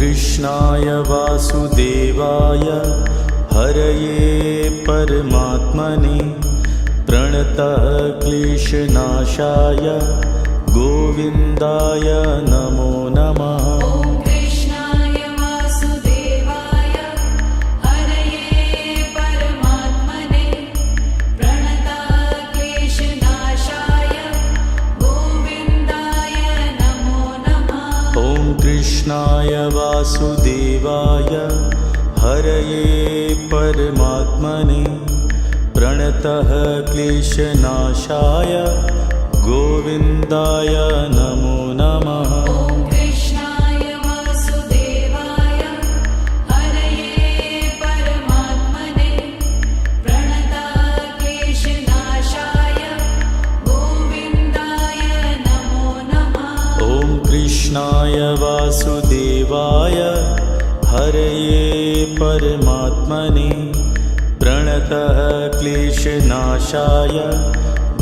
कृष्णाय वासुदेवाय हरये परमात्मने प्रणतः क्लेशनाशाय गोविन्दाय नमो नमः। कृष्णाय वासुदेवाय हरये परमात्मने प्रणतः क्लेशनाशाय गोविन्दाय नमो नमः। कृष्णाय वासुदेवाय हरये परमात्मने प्रणतः क्लेशनाशाय गोविन्दाय नमो नमः। कृष्णाय वासुदेवाय हरये परमात्मने प्रणतः क्लेशनाशाय गोविन्दाय नमो नमः। कृष्णाय वासुदेवाय हरये परमात्मने प्रणतः क्लेशनाशाय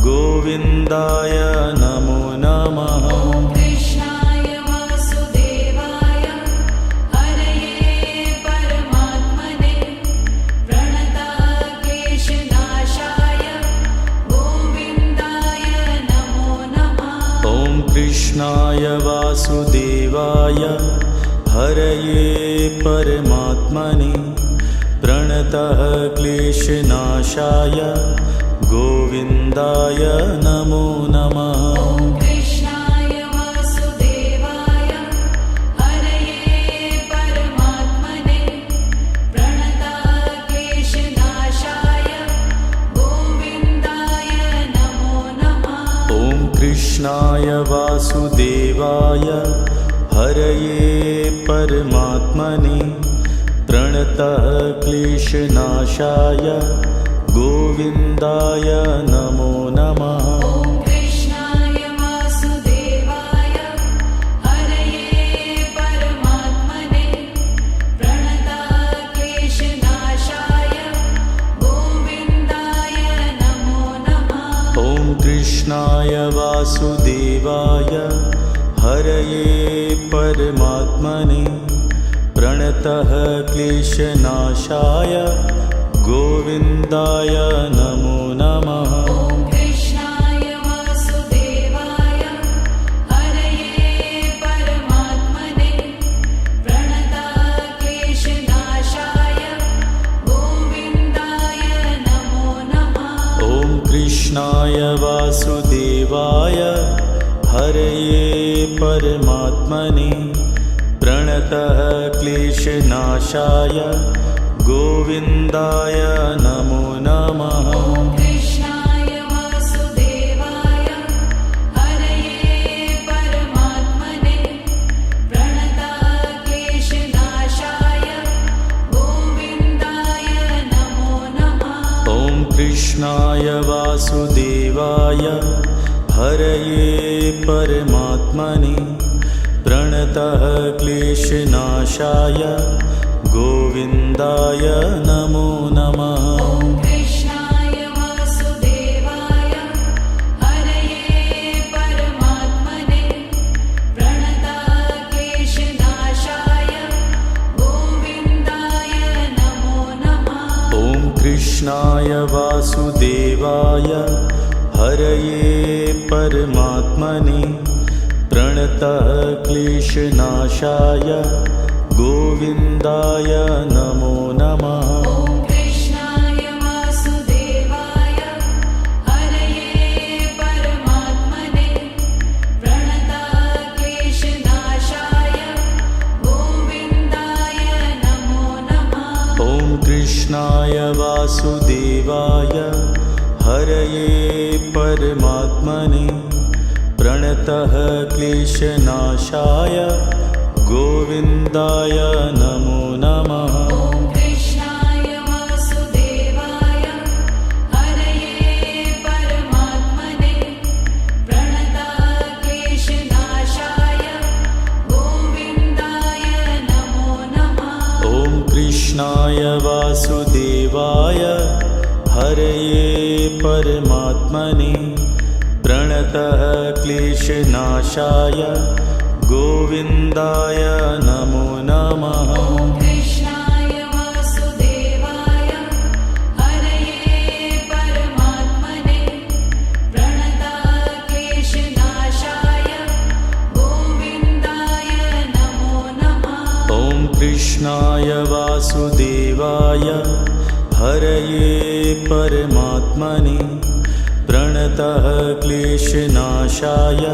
गोविन्दाय नमो नमः। कृष्णाय वासुदेवाय हरये परमात्मने प्रणतः क्लेशनाशाय गोविन्दाय नमो नमः। कृष्णाय वासुदेवाय हरये परमात्मने प्रणतः क्लेशनाशाय गोविन्दाय नमो नमः। कृष्णाय वासुदेवाय हरये परमात्मने प्रणतः क्लेशनाशाय गोविन्दाय नमो नमः। कृष्णाय वासुदेवाय हरये परमात्मने प्रणतः क्लेशनाशाय गोविन्दाय नमो नमः। कृष्णाय वासुदेवाय हरये परमात्मने प्रणतः क्लेशनाशाय गोविन्दाय नमो नमः। कृष्णाय वासुदेवाय हरये परमात्मने प्रणतः क्लेशनाशाय गोविन्दाय नमो नमः। कृष्णाय वासुदेवाय हरये परमात्मने प्रणतः क्लेशनाशाय गोविन्दाय नमो नमः। कृष्णाय वासुदेवाय हरये परमात्मने प्रणतः क्लेशनाशाय गोविन्दाय नमो नमः। कृष्णाय वासुदेवाय हरये परमात्मने प्रणतः क्लेशनाशाय गोविन्दाय नमो नमः। कृष्णाय वासुदेवाय हरये परमात्मने प्रणतः क्लेशनाशाय गोविन्दाय नमो नमः। कृष्णाय वासुदेवाय हरये परमात्मने प्रणतः क्लेशनाशाय गोविन्दाय नमो नमः। कृष्णाय वासुदेवाय हरये परमात्मने प्रणतः क्लेशनाशाय गोविन्दाय नमो नमः। कृष्णाय वासुदेवाय हरये परमात्मने प्रणतः क्लेशनाशाय गोविन्दाय नमो नमः। कृष्णाय वासुदेवाय हरये परमात्मने प्रणतः क्लेशनाशाय गोविन्दाय नमो नमः। कृष्णाय वासुदेवाय हरये परमात्मने प्रणतः क्लेशनाशाय गोविन्दाय नमो नमः। कृष्णाय वासुदेवाय हरये परमात्मने प्रणतः क्लेशनाशाय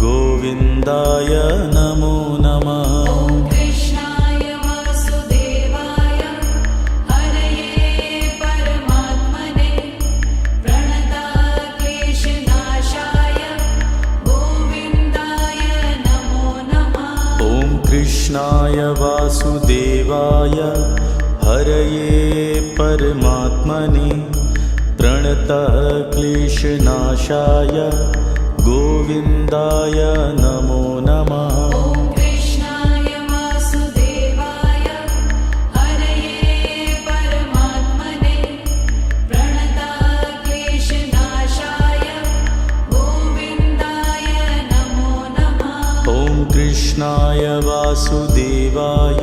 गोविन्दाय नमो नमः। ॐ कृष्णाय वासुदेवाय हरये परमात्मने प्रणतः क्लेशनाशाय गोविन्दाय नमो नमः। ॐ कृष्णाय वासुदेवाय हरये परमात्मने प्रणतः क्लेशनाशाय गोविन्दाय नमो नमः। ॐ कृष्णाय वासुदेवाय हरये परमात्मने प्रणतः क्लेशनाशाय गोविन्दाय नमो नमः। ॐ कृष्णाय वासुदेवाय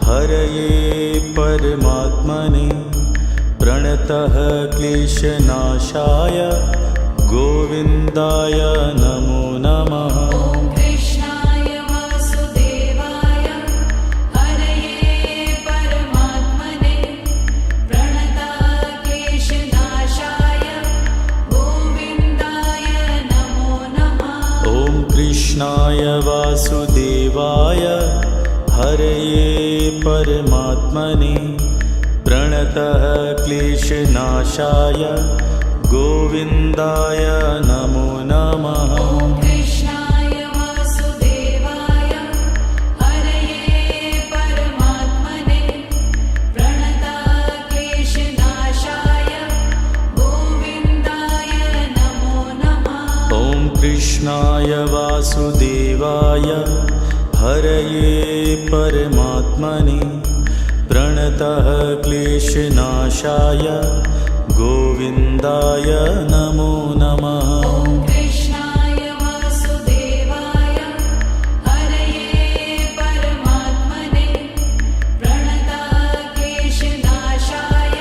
हरये परमात्मने प्रणतः क्लेशनाशाय गोविन्दाय नमो नमः। ॐ कृष्णाय वासुदेवाय हरये परमात्मने प्रणतः क्लेशनाशाय गोविन्दाय नमो नमः। ॐ कृष्णाय वासुदेवाय हरये परमात्मने प्रणतः क्लेशनाशाय गोविन्दाय नमो नमः। ॐ कृष्णाय वासुदेवाय हरये परमात्मने प्रणतः क्लेशनाशाय गोविन्दाय नमो नमः। ॐ कृष्णाय वासुदेवाय हरये परमात्मने प्रणतः क्लेशनाशाय गोविन्दाय नमो नमः। ॐ कृष्णाय वासुदेवाय हरये परमात्मने प्रणतः क्लेशनाशाय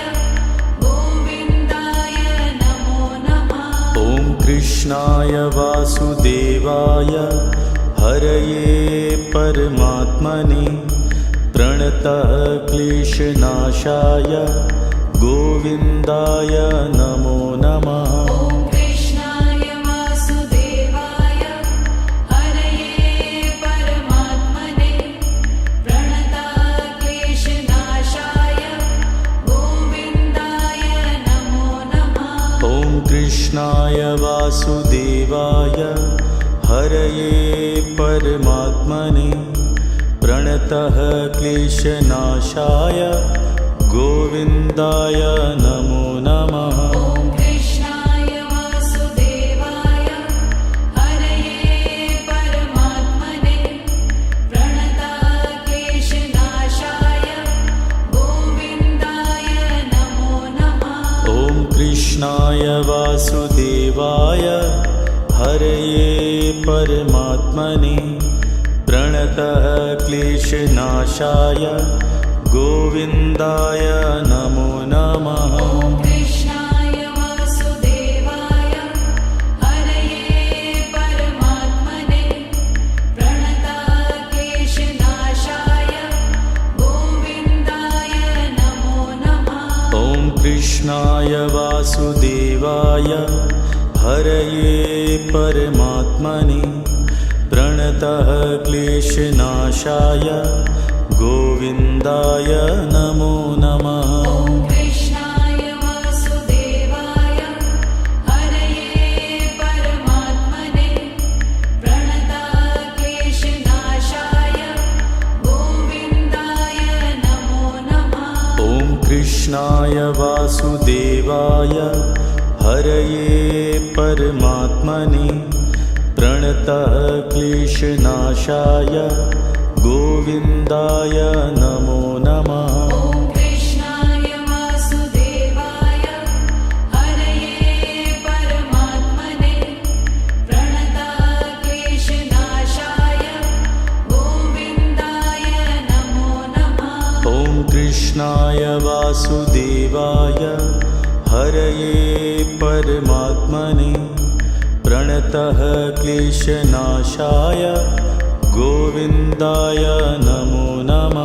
गोविन्दाय नमो नमः। ॐ कृष्णाय वासुदेवाय हरये परमात्मने प्रणतः क्लेशनाशाय गोविन्दाय नमो नमः। ॐ कृष्णाय वासुदेवाय हरये परमात्मने प्रणतः क्लेशनाशाय गोविन्दाय नमो नमः। ॐ कृष्णाय वासुदेवाय हरये परमात्मने प्रणतः क्लेशनाशाय गोविन्दाय नमो नमः। ॐ कृष्णाय वासुदेवाय हरये परमात्मने प्रणतः क्लेशनाशाय गोविन्दाय नमो नमः। ॐ कृष्णाय वासुदेवाय हरये परमात्मने प्रणतः क्लेशनाशाय गोविन्दाय नमो नमः। ॐ कृष्णाय वासुदेवाय हरये परमात्मने प्रणतः क्लेशनाशाय गोविन्दाय नमो नमः। ॐ कृष्णाय वासुदेवाय हरये परमात्मने प्रणतः क्लेशनाशाय गोविन्दाय नमो नमः। ॐ कृष्णाय वासुदेवाय हरये परमात्मने प्रणतः क्लेशनाशाय गोविन्दाय नमो नमः। ॐ कृष्णाय वासुदेवाय हरये परमात्मने प्रणतः क्लेशनाशाय गोविन्दाय नमो नमः। ॐ कृष्णाय वासुदेवाय हरये परमात्मने प्रणतः क्लेशनाशाय गोविन्दाय नमो नमः। ॐ कृष्णाय वासुदेवाय हरये परमात्मने प्रणतः क्लेशनाशाय गोविन्दाय नमो नमः।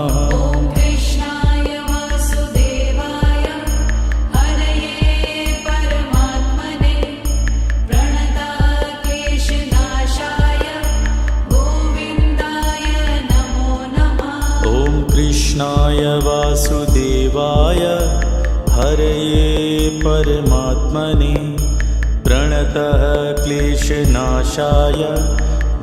कृष्णाय वासुदेवाय हरये परमात्मने प्रणतः क्लेशनाशाय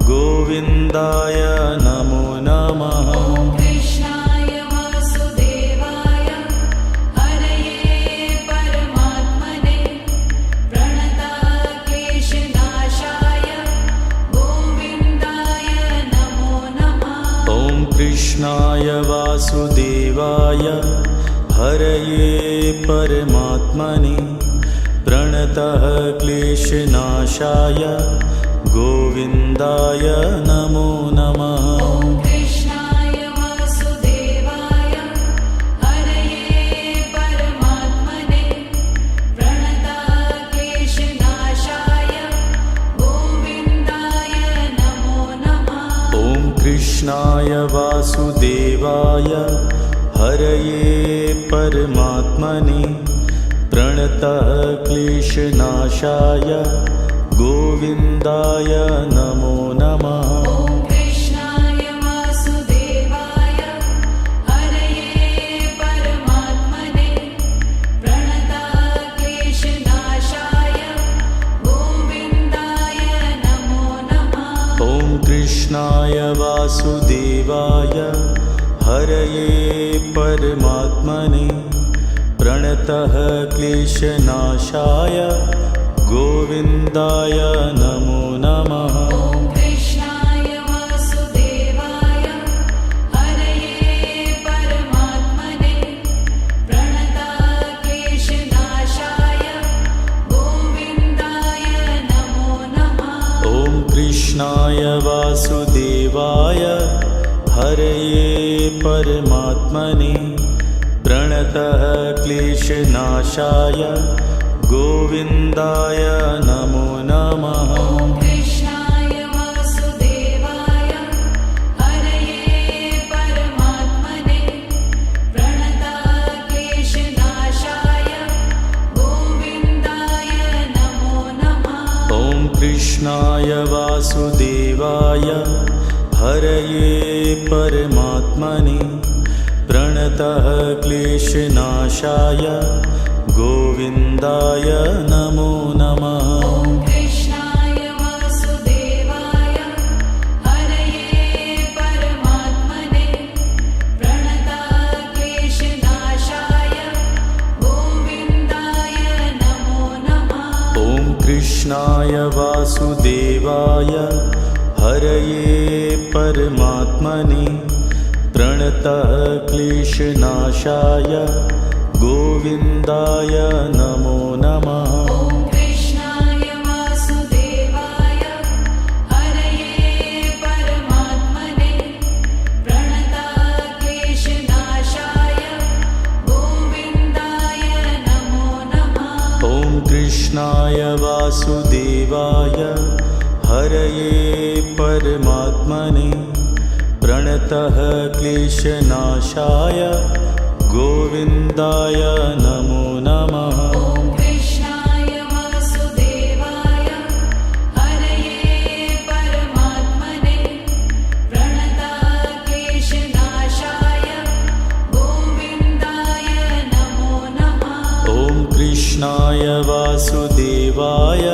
गोविन्दाय नमो नमः। ॐ कृष्णाय वासुदेवाय हरये परमात्मने प्रणतः क्लेशनाशाय गोविन्दाय नमो नमः। ॐ कृष्णाय वासुदेवाय हरये परमात्मने प्रणतः क्लेशनाशाय गोविन्दाय नमो नमः। ॐ कृष्णाय वासुदेवाय हरये परमात्मने प्रणतः क्लेशनाशाय गोविन्दाय नमो नमः। ॐ कृष्णाय वासुदेवाय हरये परमात्मने प्रणतः क्लेशनाशाय गोविन्दाय नमो नमः। ॐ कृष्णाय वासुदेवाय हरये परमात्मने प्रणतः क्लेशनाशाय गोविन्दाय नमो नमः। ॐ कृष्णाय वासुदेवाय हरये परमात्मने प्रणतः क्लेशनाशाय गोविन्दाय नमो नमः। ॐ कृष्णाय वासुदेवाय हरये परमात्मने प्रणतः क्लेशनाशाय गोविन्दाय नमो नमः। ॐ कृष्णाय वासुदेवाय हरये परमात्मने प्रणतः क्लेशनाशाय गोविन्दाय नमो नमः। ॐ कृष्णाय वासुदेवाय हरये परमात्मने प्रणतः क्लेशनाशाय गोविन्दाय नमो नमः। ॐ कृष्णाय वासुदेवाय हरये परमात्मने प्रणतः क्लेशनाशाय गोविन्दाय नमो नमः। ॐ कृष्णाय वासुदेवाय हरये परमात्मने प्रणतः क्लेशनाशाय गोविन्दाय नमो नमः। ॐ कृष्णाय वासुदेवाय हरये परमात्मने प्रणतः क्लेशनाशाय गोविन्दाय नमो नमः। ॐ कृष्णाय वासुदेवाय हरये परमात्मने प्रणतः क्लेशनाशाय गोविन्दाय नमो नमः। ॐ कृष्णाय वासुदेवाय हरये परमात्मने प्रणतः क्लेशनाशाय गोविन्दाय नमो नमः। ॐ कृष्णाय वासुदेवाय हरये परमात्मने प्रणतः क्लेशनाशाय गोविन्दाय नमो नमः। ॐ कृष्णाय वासुदेवाय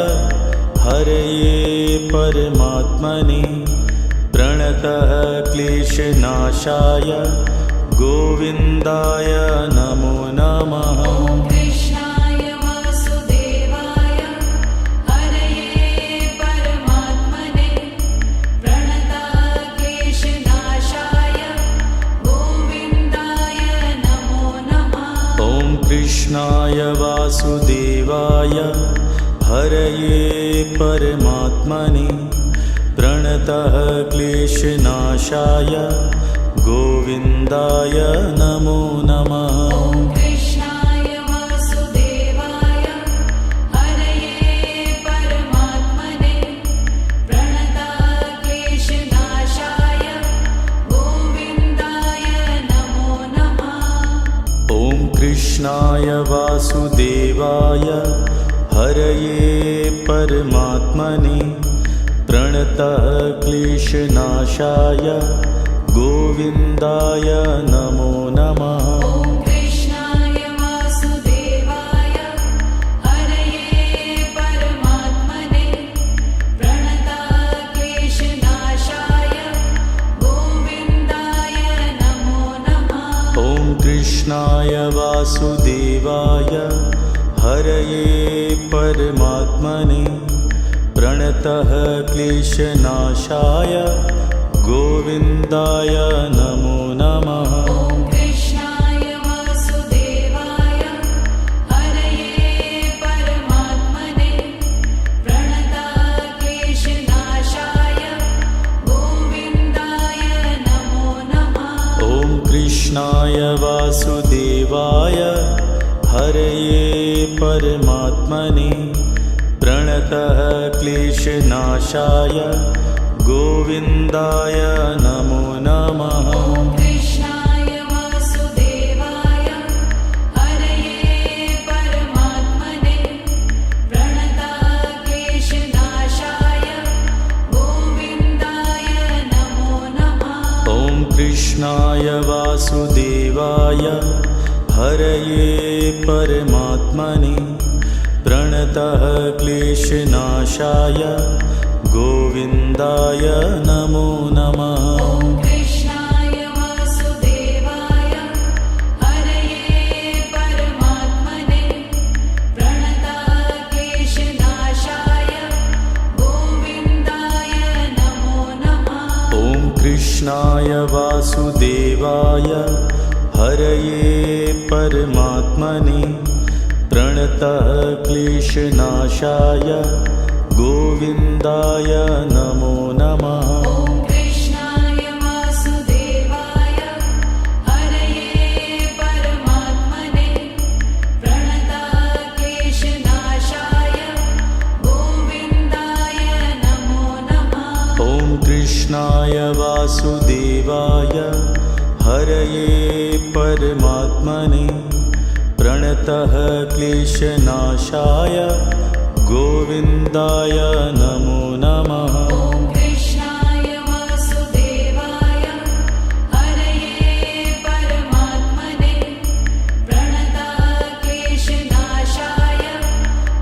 हरये परमात्मने प्रणतः क्लेशनाशाय गोविन्दाय नमो नमः। ॐ कृष्णाय वासुदेवाय हरये परमात्मने प्रणतः क्लेशनाशाय गोविन्दाय नमो नमः। ॐ कृष्णाय वासुदेवाय हरये परमात्मने प्रणतः क्लेशनाशाय गोविन्दाय नमो नमः। ॐ कृष्णाय वासुदेवाय हरये परमात्मने प्रणतः क्लेशनाशाय गोविन्दाय नमो नमः। ॐ कृष्णाय वासुदेवाय हरये परमात्मने प्रणतः क्लेशनाशाय गोविन्दाय नमो कृष्णाय वासुदेवाय हरये परमात्मने प्रणतः क्लेशनाशाय गोविन्दाय नमो नमः। ॐ कृष्णाय वासुदेवाय हरये परमात्मने प्रणतः क्लेशनाशाय गोविन्दाय नमो नमः। ॐ कृष्णाय वासुदेवाय हरये परमात्मने प्रणतः क्लेशनाशाय गोविन्दाय नमो नमः। ॐ कृष्णाय वासुदेवाय हरये परमात्मने प्रणतः क्लेशनाशाय गोविन्दाय नमो नमः। ॐ कृष्णाय वासुदेवाय हरये परमात्मने प्रणतः क्लेशनाशाय गोविन्दाय नमो नमः। ॐ कृष्णाय वासुदेवाय हरये परमात्मने प्रणतः क्लेशनाशाय गोविन्दाय नमो नमः। ॐ कृष्णाय वासुदेवाय हरये परमात्मने प्रणतः क्लेशनाशाय गोविन्दाय नमो नमः। ॐ कृष्णाय वासुदेवाय हरये परमात्मने प्रणतः क्लेशनाशाय गोविन्दाय नमो नमः। ॐ कृष्णाय वासुदेवाय हरये परमात्मने प्रणतः क्लेशनाशाय गोविन्दाय नमो नमः। ॐ कृष्णाय वासुदेवाय हरये परमात्मने प्रणतः क्लेशनाशाय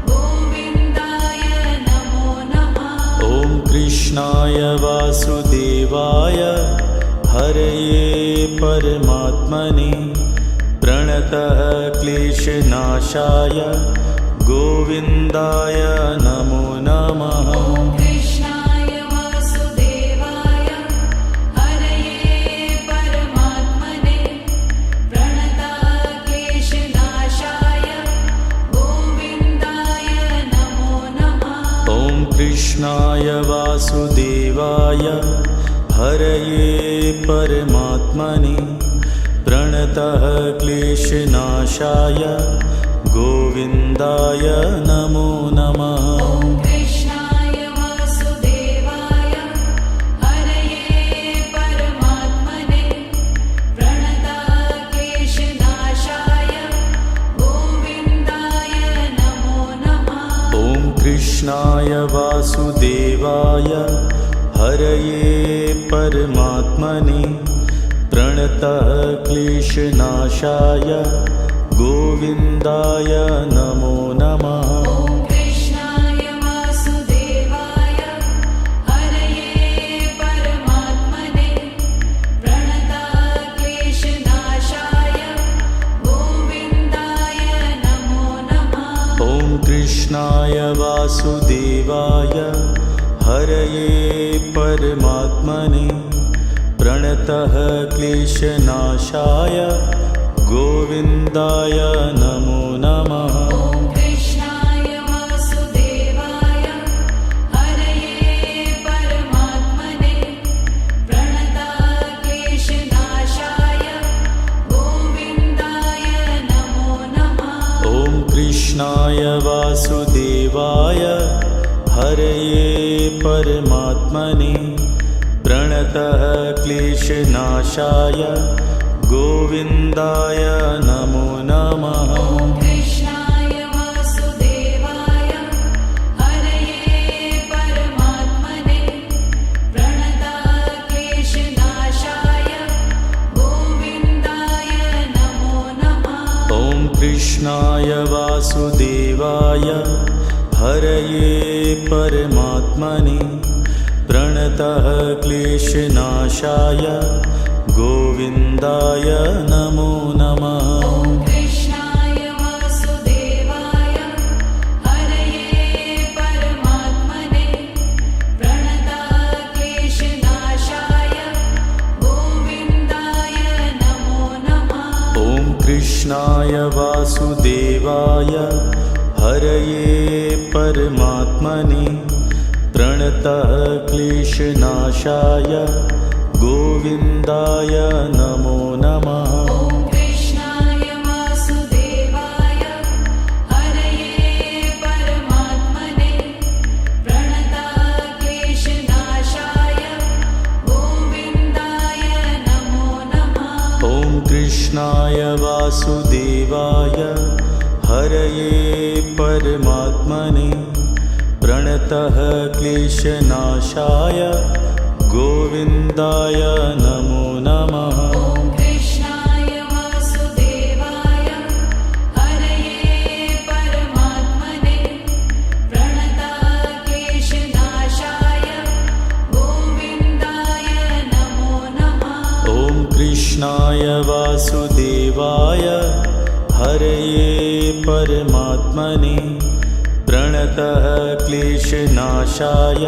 गोविन्दाय नमो नमः। ॐ कृष्णाय वासुदेवाय हरये परमात्मने प्रणतः क्लेशनाशाय गोविन्दाय नमो नमः। ॐ कृष्णाय वासुदेवाय हरये परमात्मने प्रणतः क्लेशनाशाय गोविन्दाय नमो नमः। ॐ कृष्णाय वासुदेवाय हरये परमात्मने प्रणतः क्लेशनाशाय गोविन्दाय नमो नमः। ॐ कृष्णाय वासुदेवाय हरये परमात्मने प्रणतः क्लेशनाशाय गोविन्दाय नमो नमः। ॐ कृष्णाय वासुदेवाय हरये परमात्मने प्रणतः क्लेशनाशाय गोविन्दाय नमो नमः। ॐ कृष्णाय वासुदेवाय हरये परमात्मने प्रणतः क्लेशनाशाय गोविन्दाय नमो नमः। ॐ कृष्णाय वासुदेवाय हरये परमात्मने प्रणतः क्लेशनाशाय गोविन्दाय नमो नमः। ॐ कृष्णाय वासुदेवाय हरये परमात्मने प्रणतः क्लेशनाशाय गोविन्दाय नमो नमः। ॐ कृष्णाय वासुदेवाय हरये परमात्मने प्रणतः क्लेशनाशाय गोविन्दाय नमो नमः। ॐ कृष्णाय वासुदेवाय हरये परमात्मने प्रणतः क्लेशनाशाय गोविन्दाय नमो नमः। ॐ कृष्णाय वासुदेवाय हरये परमात्मने प्रणतः क्लेशनाशाय गोविन्दाय नमो नमः। कृष्णाय वासुदेवाय हरये परमात्मने प्रणतः क्लेशनाशाय गोविन्दाय नमो नमः। ॐ कृष्णाय वासुदेवाय हरये परमात्मने प्रणतः क्लेशनाशाय गोविन्दाय नमो नमः। ॐ कृष्णाय वासुदेवाय हरये परमात्मने प्रणतः क्लेशनाशाय गोविन्दाय नमो नमः। ॐ कृष्णाय वासुदेवाय हरये परमात्मने प्रणतः क्लेशनाशाय गोविन्दाय नमो नमः। ॐ कृष्णाय वासुदेवाय हरये परमात्मने प्रणतः क्लेशनाशाय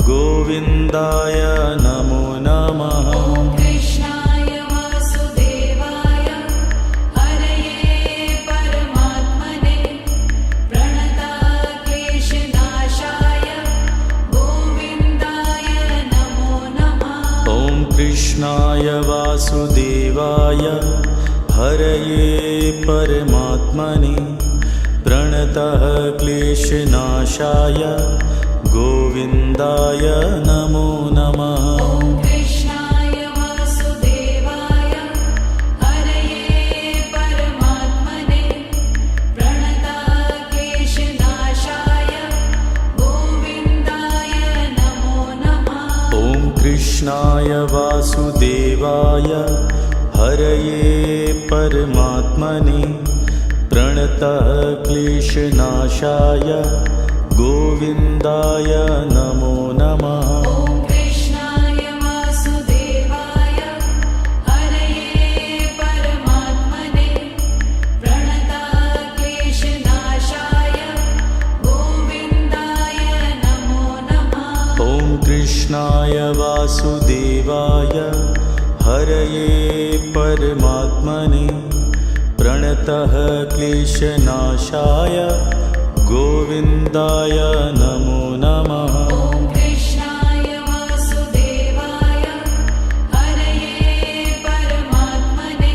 गोविन्दाय नमो नमः। ॐ कृष्णाय वासुदेवाय हरये परमात्मने प्रणतः क्लेशनाशाय गोविन्दाय नमो नमः। ॐ कृष्णाय वासुदेवाय हरये परमात्मने प्रणतः क्लेशनाशाय गोविन्दाय नमो नमः। ॐ कृष्णाय वासुदेवाय हरये परमात्मने प्रणतः क्लेशनाशाय गोविन्दाय नमो नमः। ॐ कृष्णाय वासुदेवाय हरये परमात्मने प्रणतः क्लेशनाशाय गोविन्दाय नमो नमः। ॐ कृष्णाय वासुदेवाय हरये परमात्मने प्रणतः क्लेशनाशाय गोविन्दाय नमो नमः। ॐ कृष्णाय वासुदेवाय हरये परमात्मने प्रणतः क्लेशनाशाय गोविन्दाय नमो नमः। ॐ कृष्णाय वासुदेवाय हरये परमात्मने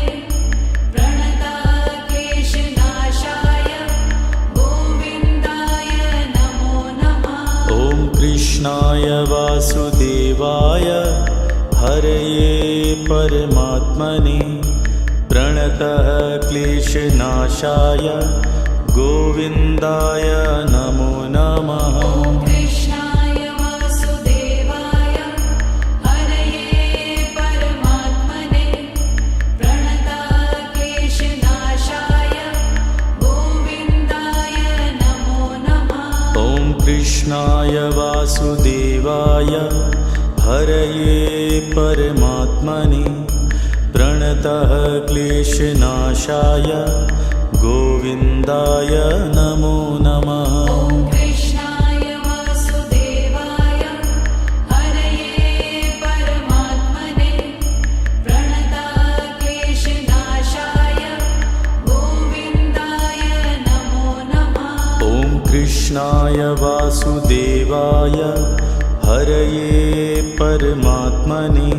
प्रणतः क्लेशनाशाय गोविन्दाय नमो नमः। ॐ कृष्णाय वासुदेवाय हरये परमात्मने प्रणतः क्लेशनाशाय गोविन्दाय नमो नमः। ॐ कृष्णाय वासुदेवाय हरये परमात्मने प्रणतः क्लेशनाशाय गोविन्दाय नमो नमः। ॐ कृष्णाय वासुदेवाय हरये परमात्मने प्रणतः क्लेशनाशाय गोविन्दाय नमो नमः। ॐ कृष्णाय वासुदेवाय हरये परमात्मने प्रणतः क्लेशनाशाय गोविन्दाय नमो नमः। ॐ कृष्णाय वासुदेवाय हरये परमात्मने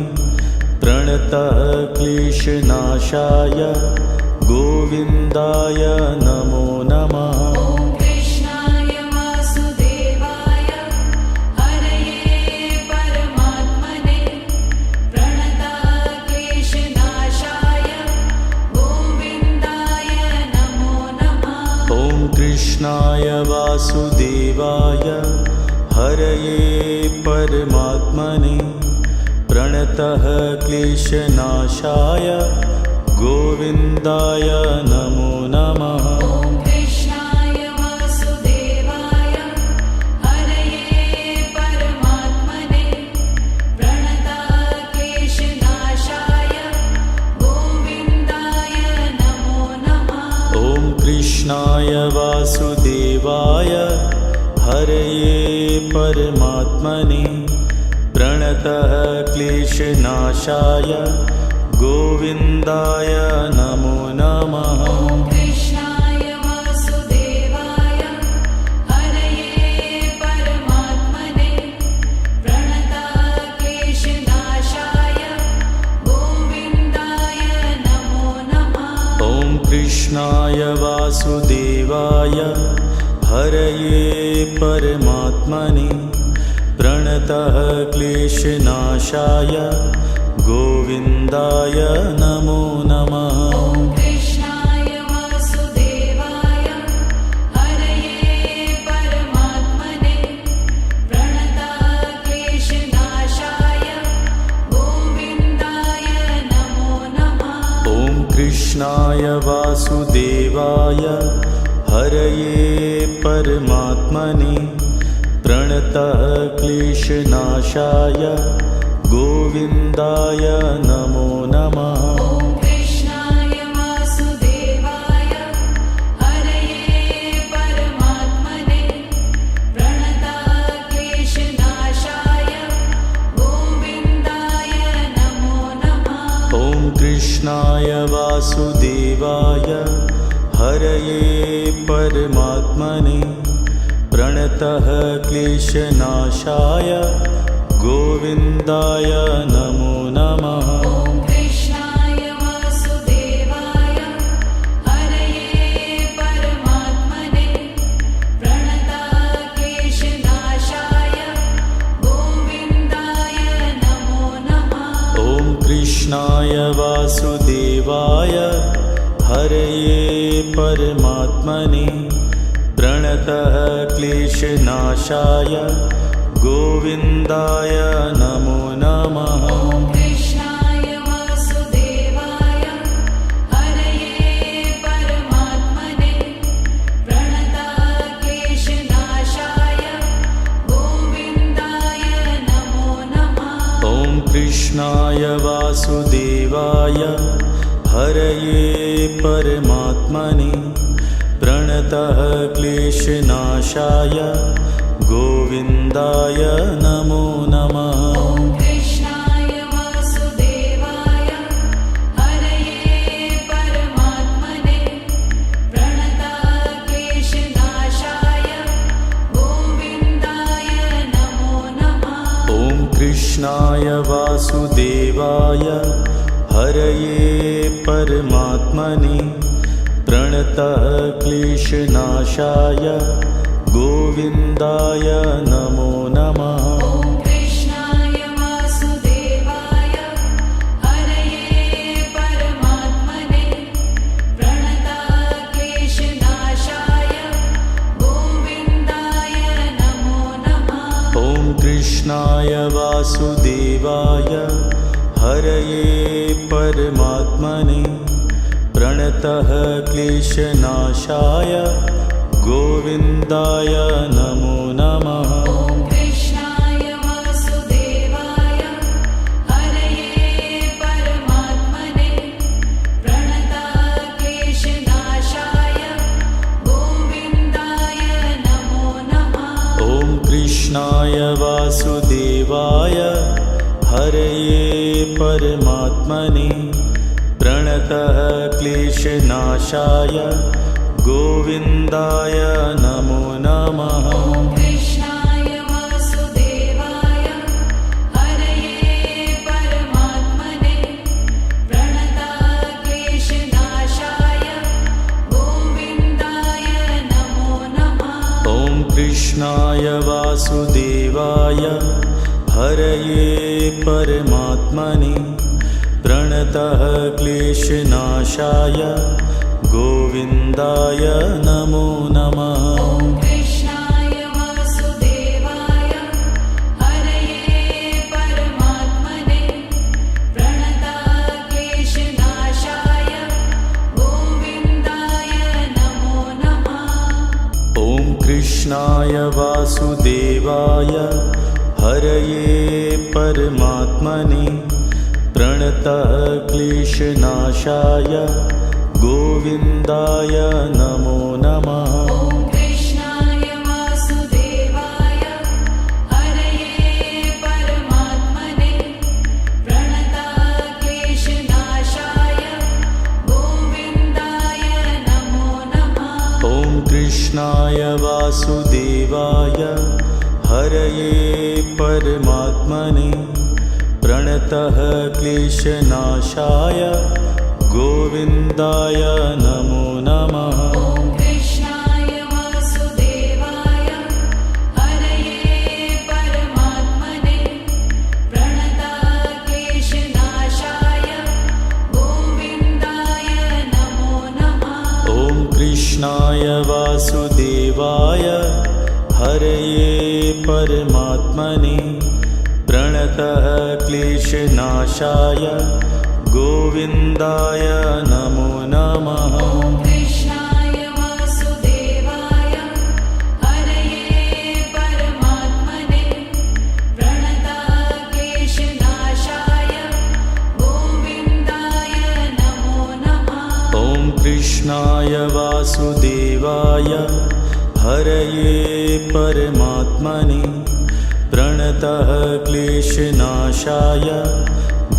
प्रणतः क्लेशनाशाय गोविन्दाय नमो नमः। ॐ कृष्णाय वासुदेवाय हरये परमात्मने प्रणतः क्लेशनाशाय गोविन्दाय नमो नमः। ॐ कृष्णाय वासुदेवाय हरये परमात्मने प्रणतः क्लेशनाशाय गोविन्दाय नमो नमः। ॐ कृष्णाय वासुदेवाय हरये परमात्मने प्रणतः क्लेशनाशाय गोविन्दाय नमो नमः। ॐ कृष्णाय वासुदेवाय हरये परमात्मने प्रणतः क्लेशनाशाय गोविन्दाय नमो नमः। नमः। ॐ कृष्णाय वासुदेवाय हरये परमात्मने प्रणतक्लेशनाशाय गोविन्दाय नमो नमः। ॐ कृष्णाय वासुदेवाय हरये परमात्मने प्रणतः क्लेशनाशाय गोविन्दाय नमो नमः। ॐ कृष्णाय वासुदेवाय हरये परमात्मने प्रणतक्लेशनाशाय गोविन्दाय नमो नमः। ॐ कृष्णाय वासुदेवाय हरये परमात्मने प्रणतः क्लेशनाशाय गोविन्दाय नमो नमः। ॐ कृष्णाय वासुदेवाय हरये परमात्मने प्रणतक्लेशनाशाय गोविन्दाय नमो नमः। ॐ कृष्णाय वासुदेवाय हरये परमात्मने प्रणतः क्लेशनाशाय गोविन्दाय नमो नमः। ॐ कृष्णाय वासुदेवाय हरये परमात्मने प्रणतक्लेशनाशाय गोविन्दाय नमो नमः। ॐ कृष्णाय वासुदेवाय हरये परमात्मने प्रणतः क्लेशनाशाय गोविन्दाय नमो नमः। ॐ कृष्णाय वासुदेवाय हरये परमात्मने प्रणतक्लेशनाशाय गोविन्दाय नमो नमः। ॐ कृष्णाय वासुदेवाय हरये परमात्मने प्रणतः क्लेशनाशाय गोविन्दाय नमो नमः। ॐ कृष्णाय वासुदेवाय हरये परमात्मने प्रणतक्लेशनाशाय गोविन्दाय नमो नमः। ॐ कृष्णाय वासुदेवाय हरये परमात्मने प्रणतः क्लेशनाशाय गोविन्दाय नमो नमः। ॐ कृष्णाय वासुदेवाय हरये परमात्मने प्रणतक्लेशनाशाय गोविन्दाय नमो नमः। ॐ कृष्णाय वासुदेवाय हरये परमात्मने प्रणतः क्लेशनाशाय गोविन्दाय नमो नमः। ॐ कृष्णाय वासुदेवाय हरये परमात्मने प्रणतक्लेशनाशाय गोविन्दाय नमो नमः। ॐ कृष्णाय वासुदेवाय हरये परमात्मने प्रणतः क्लेशनाशाय गोविन्दाय नमो नमः। ॐ कृष्णाय वासुदेवाय हरये परमात्मने प्रणतक्लेशनाशाय गोविन्दाय नमो नमः। ॐ कृष्णाय वासुदेवाय हरये परमात्मने प्रणतः क्लेशनाशाय गोविन्दाय नमो नमः। ॐ कृष्णाय वासुदेवाय हरये परमात्मने प्रणतक्लेशनाशाय गोविन्दाय नमो नमः। ॐ कृष्णाय वासुदेवाय हरये परमात्मने प्रणतः क्लेशनाशाय गोविन्दाय नमो नमः। ॐ कृष्णाय वासुदेवाय हरये परमात्मने प्रणतक्लेशनाशाय गोविन्दाय कृष्णाय वासुदेवाय हरये परमात्मने प्रणतः क्लेशनाशाय गोविन्दाय नमो नमः। ॐ कृष्णाय वासुदेवाय हरये परमात्मने प्रणतः क्लेशनाशाय गोविन्दाय नमो नमः। ॐ कृष्णाय वासुदेवाय हरये परमात्मने प्रणतः क्लेशनाशाय गोविन्दाय नमो नमः। ॐ कृष्णाय वासुदेवाय हरये परमात्मने प्रणतः क्लेशनाशाय गोविन्दाय नमो नमः। ॐ कृष्णाय वासुदेवाय हरये परमात्मने प्रणतः क्लेशनाशाय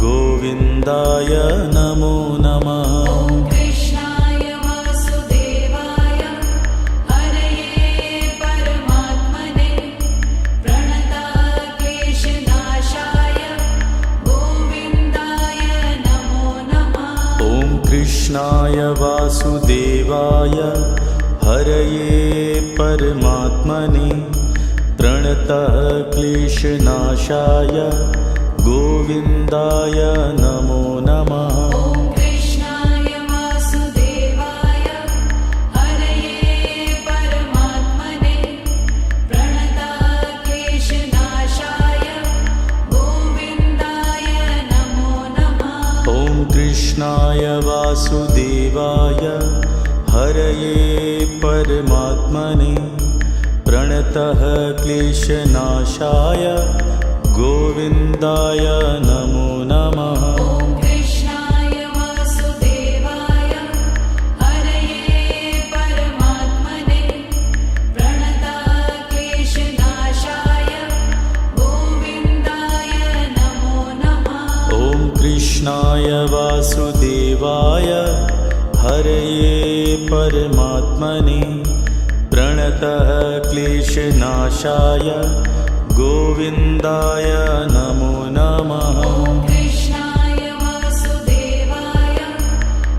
गोविन्दाय नमो नमः। ॐ कृष्णाय वासुदेवाय हरये परमात्मने प्रणतः क्लेशनाशाय गोविन्दाय नमो नमः। ॐ कृष्णाय वासुदेवाय हरये परमात्मने प्रणतः क्लेशनाशाय गोविन्दाय नमो नमः। ॐ कृष्णाय वासुदेवाय हरये परमात्मने प्रणतः क्लेशनाशाय गोविन्दाय नमो नमः। ॐ कृष्णाय वासुदेवाय हरये परमात्मने प्रणतः क्लेशनाशाय गोविन्दाय नमो नमः। ॐ कृष्णाय वासुदेवाय हरये परमात्मने प्रणतः क्लेशनाशाय गोविन्दाय नमो नमः। ॐ कृष्णाय वासुदेवाय हरये परमात्मने प्रणतः क्लेशनाशाय गोविन्दाय नमो नमः। ॐ कृष्णाय वासुदेवाय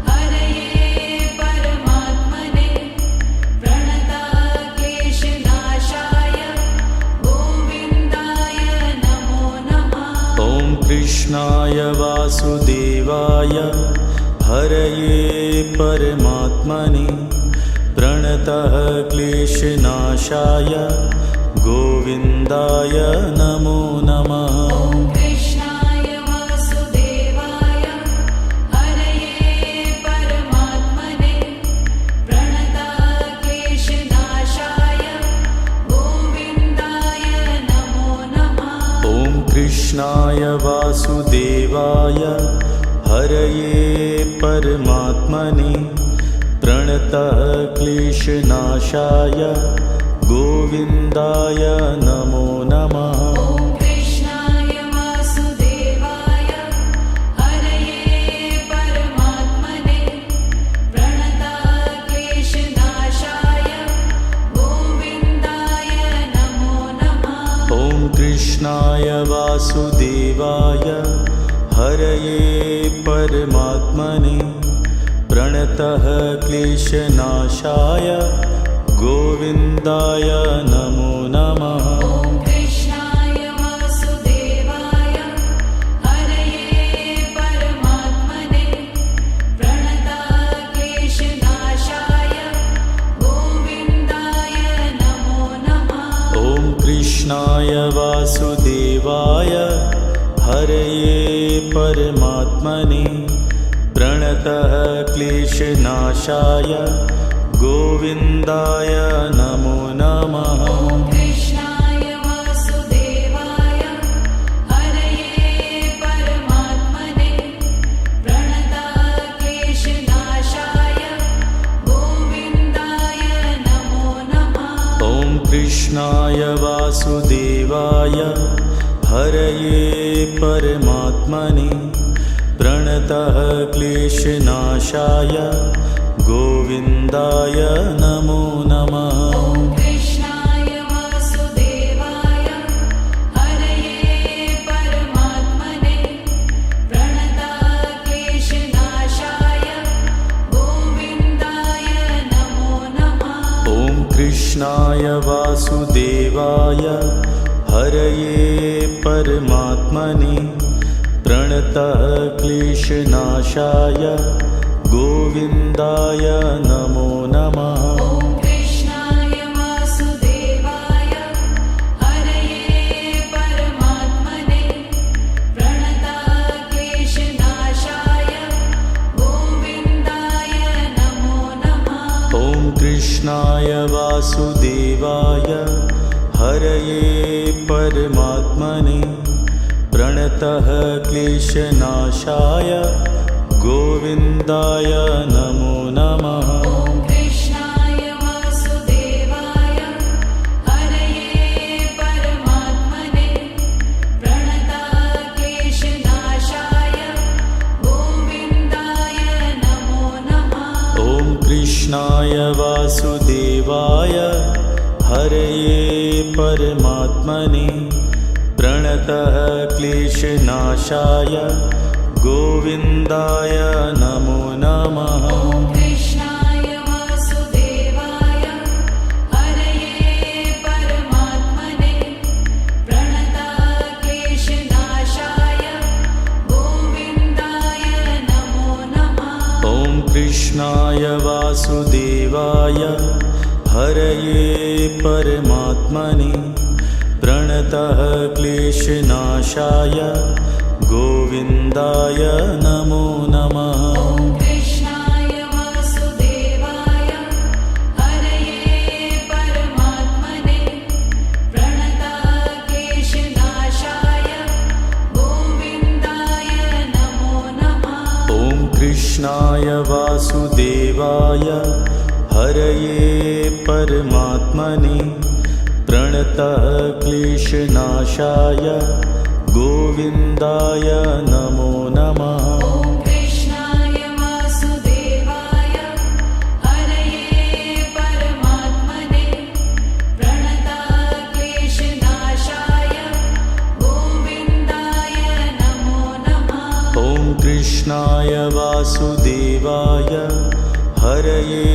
हरये परमात्मने प्रणतः क्लेशनाशाय गोविन्दाय नमो नमः। ॐ कृष्णाय वासुदेवाय हरये परमात्मने प्रणतः क्लेशनाशाय गोविन्दाय नमो नमः। ॐ कृष्णाय वासुदेवाय हरये परमात्मने प्रणतः क्लेशनाशाय गोविन्दाय नमो नमः। ॐ कृष्णाय वासुदेवाय हरये परमात्मने प्रणतः क्लेशनाशाय गोविन्दाय नमो नमः। ॐ कृष्णाय वासुदेवाय हरये परमात्मने प्रणतः क्लेशनाशाय गोविन्दाय नमो नमः। ॐ कृष्णाय वासुदेवाय हरये परमात्मने प्रणतः क्लेशनाशाय गोविन्दाय नमो नमः। ॐ कृष्णाय वासुदेवाय हरये परमात्मने प्रणतः क्लेशनाशाय गोविन्दाय नमो नमः। ॐ कृष्णाय वासुदेवाय हरये परमात्मने प्रणतः क्लेशनाशाय गोविन्दाय नमो नमः। ॐ कृष्णाय वासुदेवाय हरये परमात्मने प्रणतः क्लेशनाशाय गोविन्दाय नमो नमः। ॐ कृष्णाय वासुदेवाय हरये परमात्मने प्रणतः क्लेशनाशाय गोविन्दाय नमो नमः। ॐ कृष्णाय वासुदेवाय हरये परमात्मने प्रणतक्लेशनाशाय गोविन्दाय नमो नमः। ॐ कृष्णाय वासुदेवाय हरये परमात्मने प्रणतः क्लेशनाशाय गोविन्दाय नमो नमः। ॐ कृष्णाय वासुदेवाय हरये परमात्मने प्रणतक्लेशनाशाय गोविन्दाय नमो नमः। ॐ कृष्णाय वासुदेवाय हरये परमात्मने प्रणतः क्लेशनाशाय गोविन्दाय नमो नमः। ॐ कृष्णाय वासुदेवाय हरये परमात्मने प्रणतक्लेशनाशाय गोविन्दाय नमो नमः। ॐ कृष्णाय वासुदेवाय हरये परमात्मने प्रणतः क्लेशनाशाय गोविन्दाय नमो नमः। ॐ कृष्णाय वासुदेवाय हरये परमात्मने प्रणतक्लेशनाशाय गोविन्दाय नमो नमः। ॐ कृष्णाय वासुदेवाय हरये परमात्मने प्रणतः क्लेशनाशाय गोविन्दाय नमो नमः। ॐ कृष्णाय वासुदेवाय हरये परमात्मने प्रणतक्लेशनाशाय गोविन्दाय नमो नमः। ॐ कृष्णाय वासुदेवाय हरये परमात्मने प्रणतः क्लेशनाशाय गोविन्दाय नमो नमः। ॐ कृष्णाय वासुदेवाय हरये परमात्मने प्रणतक्लेशनाशाय गोविन्दाय नमो नमः। ॐ कृष्णाय वासुदेवाय हरये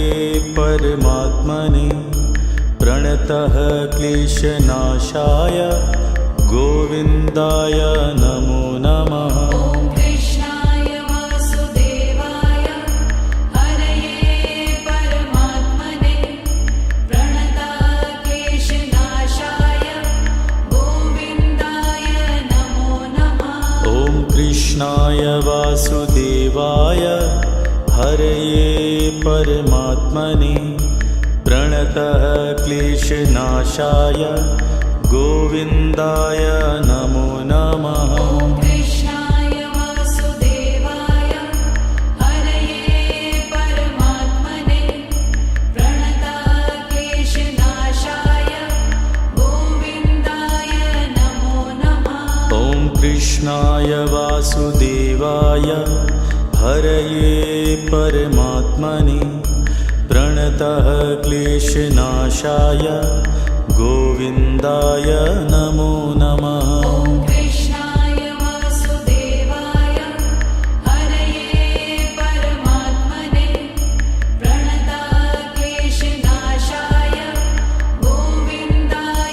परमात्मने प्रणतः क्लेशनाशाय गोविन्दाय नमो नमः। ॐ कृष्णाय वासुदेवाय हरये परमात्मने प्रणतक्लेशनाशाय गोविन्दाय नमो नमः। ॐ कृष्णाय वासुदेवाय हरये परमात्मने प्रणतः क्लेशनाशाय गोविन्दाय नमो नमः। ॐ कृष्णाय वासुदेवाय हरये परमात्मने प्रणतक्लेशनाशाय गोविन्दाय नमो नमः। ॐ कृष्णाय वासुदेवाय हरये परमात्मने प्रणतः क्लेशनाशाय गोविन्दाय नमो नमः। ॐ कृष्णाय वासुदेवाय हरये परमात्मने प्रणतक्लेशनाशाय गोविन्दाय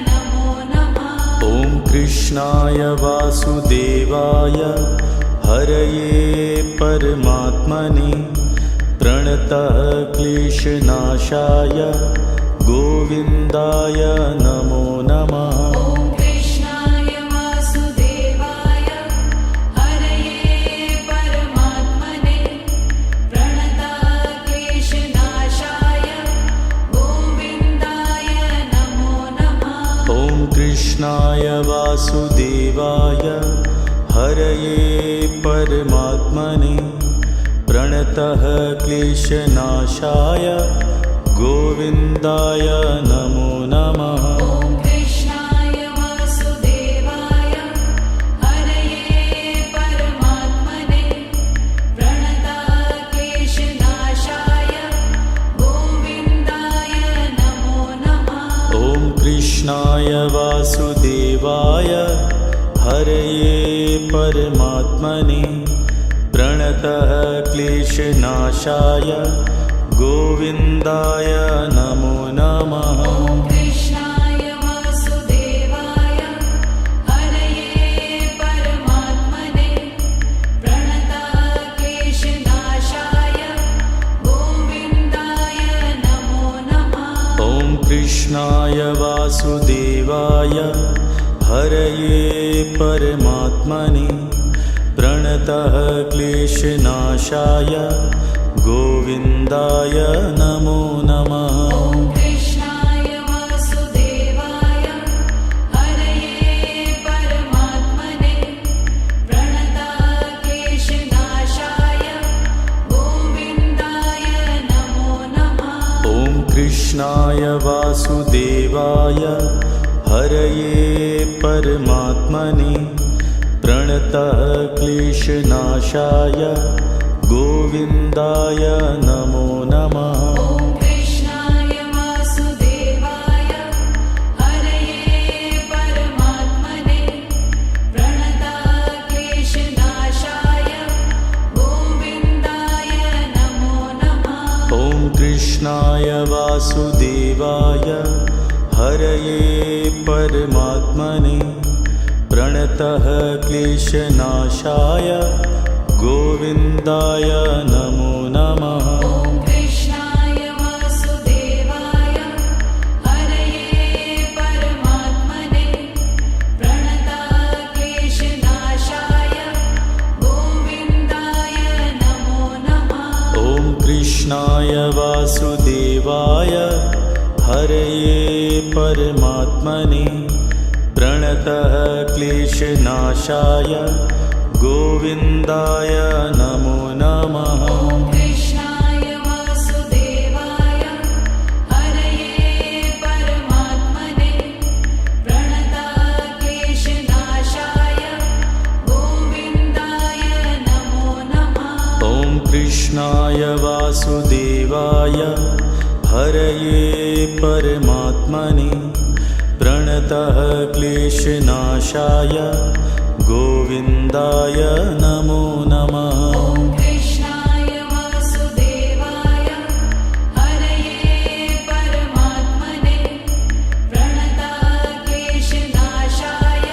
नमो नमः। ॐ कृष्णाय वासुदेवाय हरये परमात्मने प्रणतः क्लेशनाशाय गोविन्दाय नमो नमः। ॐ कृष्णाय वासुदेवाय हरये परमात्मने प्रणतक्लेशनाशाय गोविन्दाय नमो नमः। ॐ कृष्णाय वासुदेवाय हरये परमात्मने प्रणतः क्लेशनाशाय गोविन्दाय नमो नमः। ॐ कृष्णाय वासुदेवाय हरये परमात्मने प्रणतक्लेशनाशाय हरये परमात्मने प्रणतः क्लेशनाशाय गोविन्दाय नमो नमः। ॐ कृष्णाय वासुदेवाय हरये परमात्मने प्रणतः क्लेशनाशाय गोविन्दाय नमो नमः। ॐ कृष्णाय वासुदेवाय हरये परमात्मने प्रणतः क्लेशनाशाय गोविन्दाय नमो नमः। ॐ कृष्णाय वासुदेवाय हरये परमात्मने प्रणतः क्लेशनाशाय गोविन्दाय नमो नमः। ॐ कृष्णाय वासुदेवाय हरये परमात्मने प्रणतः क्लेशनाशाय गोविन्दाय नमो नमः। ॐ कृष्णाय वासुदेवाय हरये परमात्मने प्रणतः क्लेशनाशाय गोविन्दाय नमो नमः। ॐ कृष्णाय वासुदेवाय हरये परमात्मने प्रणतः क्लेशनाशाय गोविन्दाय नमो नमः। ॐ कृष्णाय वासुदेवाय हरये परमात्मने प्रणतः क्लेशनाशाय गोविन्दाय नमो नमः। ॐ कृष्णाय वासुदेवाय हरये परमात्मने प्रणतः क्लेशनाशाय गोविन्दाय नमो नमः। ॐ कृष्णाय वासुदेवाय हरये परमात्मने प्रणतः क्लेशनाशाय गोविन्दाय नमो नमः। ॐ कृष्णाय वासुदेवाय हरये परमात्मने प्रणतः क्लेशनाशाय गोविन्दाय नमो नमः। ॐ कृष्णाय वासुदेवाय हरये परमात्मने प्रणतः क्लेशनाशाय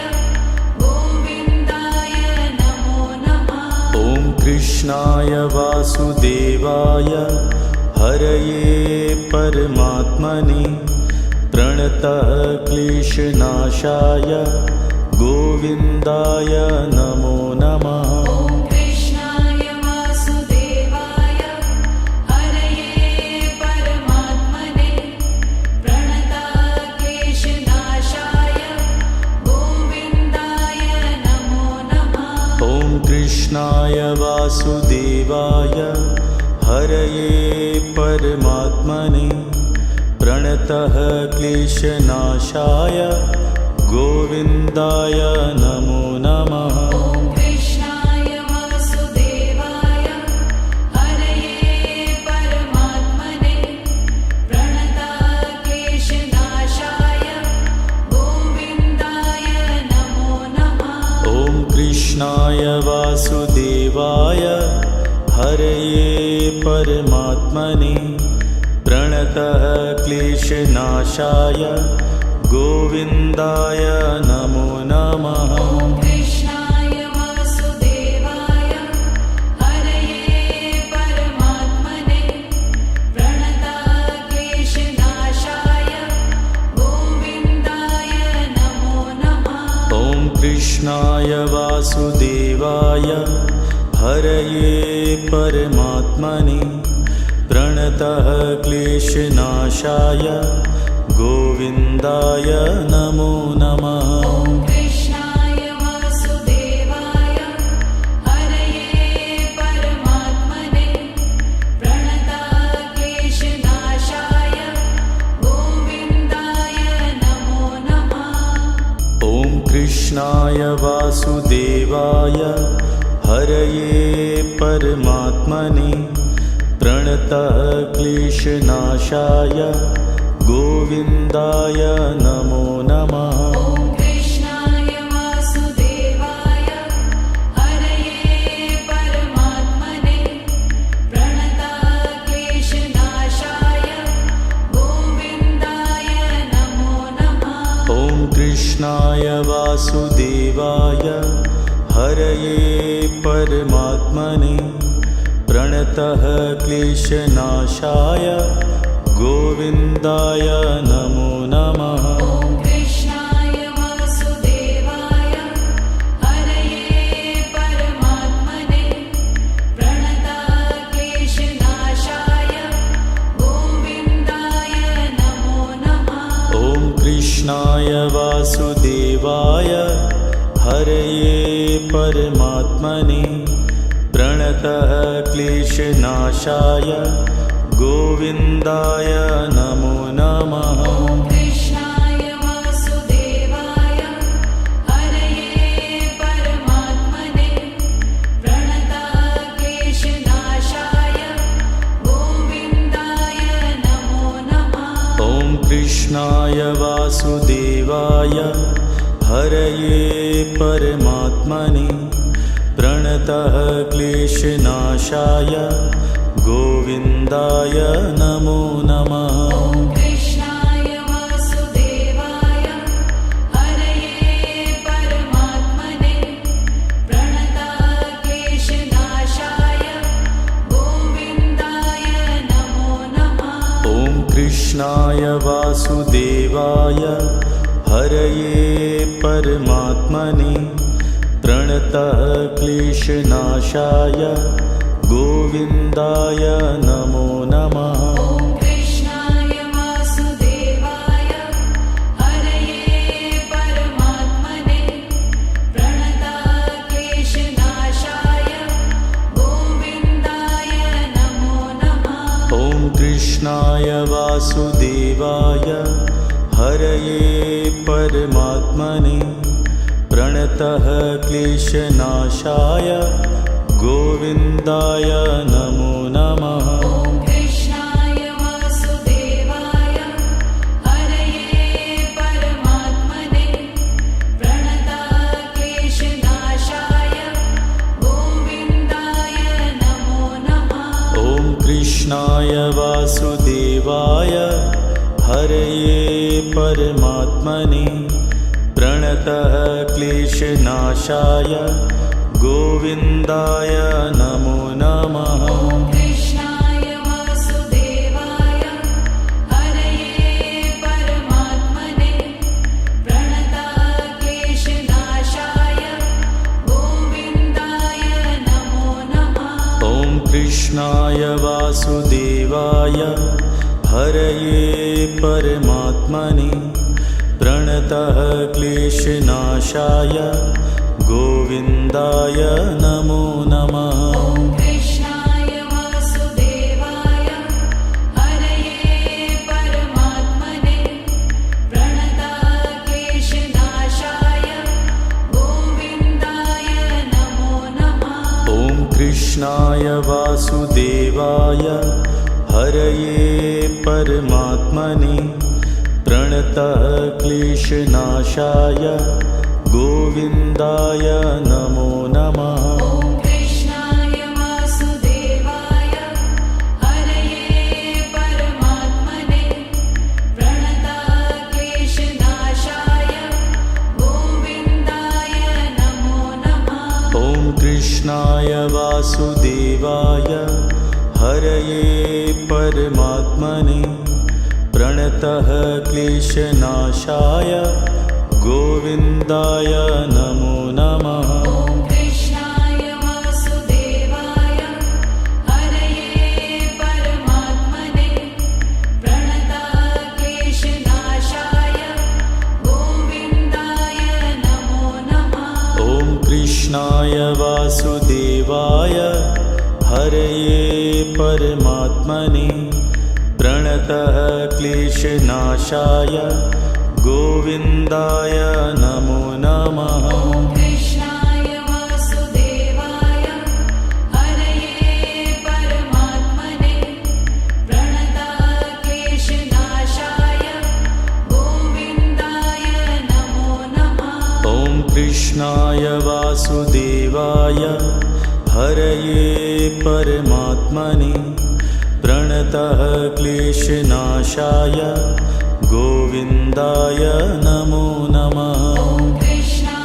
गोविन्दाय नमो नमः। ॐ कृष्णाय वासुदेवाय हरये परमात्मने प्रणतः क्लेशनाशाय गोविन्दाय नमो नमः। ॐ कृष्णाय वासुदेवाय हरये परमात्मने प्रणतः क्लेशनाशाय गोविन्दाय नमो नमः। ॐ कृष्णाय वासुदेवाय हरये परमात्मने प्रणतः क्लेशनाशाय गोविन्दाय नमो नमः। ॐ कृष्णाय वासुदेवाय हरये परमात्मने प्रणतः क्लेशनाशाय गोविन्दाय नमो नमः। ॐ कृष्णाय वासुदेवाय हरये परमात्मने प्रणतः क्लेशनाशाय गोविन्दाय नमो नमः। ॐ कृष्णाय वासुदेवाय हरये परमात्मने प्रणतः क्लेशनाशाय गोविन्दाय नमो नमः। ॐ कृष्णाय वासुदेवाय हरये परमात्मने प्रणतः क्लेशनाशाय गोविन्दाय नमो नमः। ॐ कृष्णाय वासुदेवाय हरये परमात्मने प्रणतः क्लेशनाशाय गोविन्दाय नमो नमः। ॐ कृष्णाय वासुदेवाय हरये परमात्मने प्रणतः क्लेशनाशाय गोविन्दाय नमो नमः। ॐ कृष्णाय वासुदेवाय वासुदेवाय हरये परमात्मने प्रणतः क्लेशनाशाय गोविन्दाय नमो नमः। ॐ कृष्णाय वासुदेवाय हरये परमात्मने प्रणताः क्लेशनाशाय गोविन्दाय नमो नमः। ॐ कृष्णाय वासुदेवाय हरये परमात्मने प्रणतः क्लेशनाशाय गोविन्दाय नमो नमः। ॐ कृष्णाय वासुदेवाय हरये परमात्मने प्रणताः क्लेशनाशाय गोविन्दाय नमो नमः। ॐ कृष्णाय वासुदेवाय हरये परमात्मने प्रणतः क्लेशनाशाय गोविन्दाय नमो नमः। ॐ कृष्णाय वासुदेवाय हरये परमात्मने प्रणताः क्लेशनाशाय गोविन्दाय नमो नमः। ॐ कृष्णाय वासुदेवाय हरये परमात्मने प्रणतः क्लेशनाशाय गोविन्दाय नमो नमः। ॐ कृष्णाय वासुदेवाय हरये परमात्मने प्रणताः क्लेशनाशाय गोविन्दाय नमो नमः। ॐ कृष्णाय वासुदेवाय हरये परमात्मने प्रणतः क्लेशनाशाय गोविन्दाय नमो नमः। ॐ कृष्णाय वासुदेवाय हरये परमात्मने प्रणताः क्लेशनाशाय गोविन्दाय नमो नमः। ॐ कृष्णाय वासुदेवाय हरये परमात्मने प्रणतः क्लेशनाशाय गोविन्दाय नमो नमः। ॐ कृष्णाय वासुदेवाय हरये परमात्मने प्रणताः क्लेशनाशाय गोविन्दाय नमो नमः। ॐ कृष्णाय वासुदेवाय हरये परमात्मने प्रणतः क्लेशनाशाय गोविन्दाय नमो नमः। ॐ कृष्णाय वासुदेवाय हरये परमात्मने प्रणताः क्लेशनाशाय गोविन्दाय नमो नमः। ॐ कृष्णाय वासुदेवाय हरये परमात्मने प्रणतः क्लेशनाशाय गोविन्दाय नमो नमः। ॐ कृष्णाय वासुदेवाय हरये परमात्मने प्रणताः क्लेशनाशाय गोविन्दाय नमो नमः। ॐ कृष्णाय वासुदेवाय हरये परमात्मने प्रणतः क्लेशनाशाय गोविन्दाय नमो नमः। ॐ कृष्णाय वासुदेवाय हरये परमात्मने प्रणताः क्लेशनाशाय गोविन्दाय नमो नमः। ॐ कृष्णाय वासुदेवाय हरये परमात्मने प्रणतः क्लेशनाशाय गोविन्दाय नमो नमः। ॐ कृष्णाय वासुदेवाय हरये परमात्मने प्रणताः क्लेशनाशाय गोविन्दाय नमो नमः। ॐ कृष्णाय वासुदेवाय हरये परमात्मने प्रणतः क्लेशनाशाय गोविन्दाय नमो नमः। ॐ कृष्णाय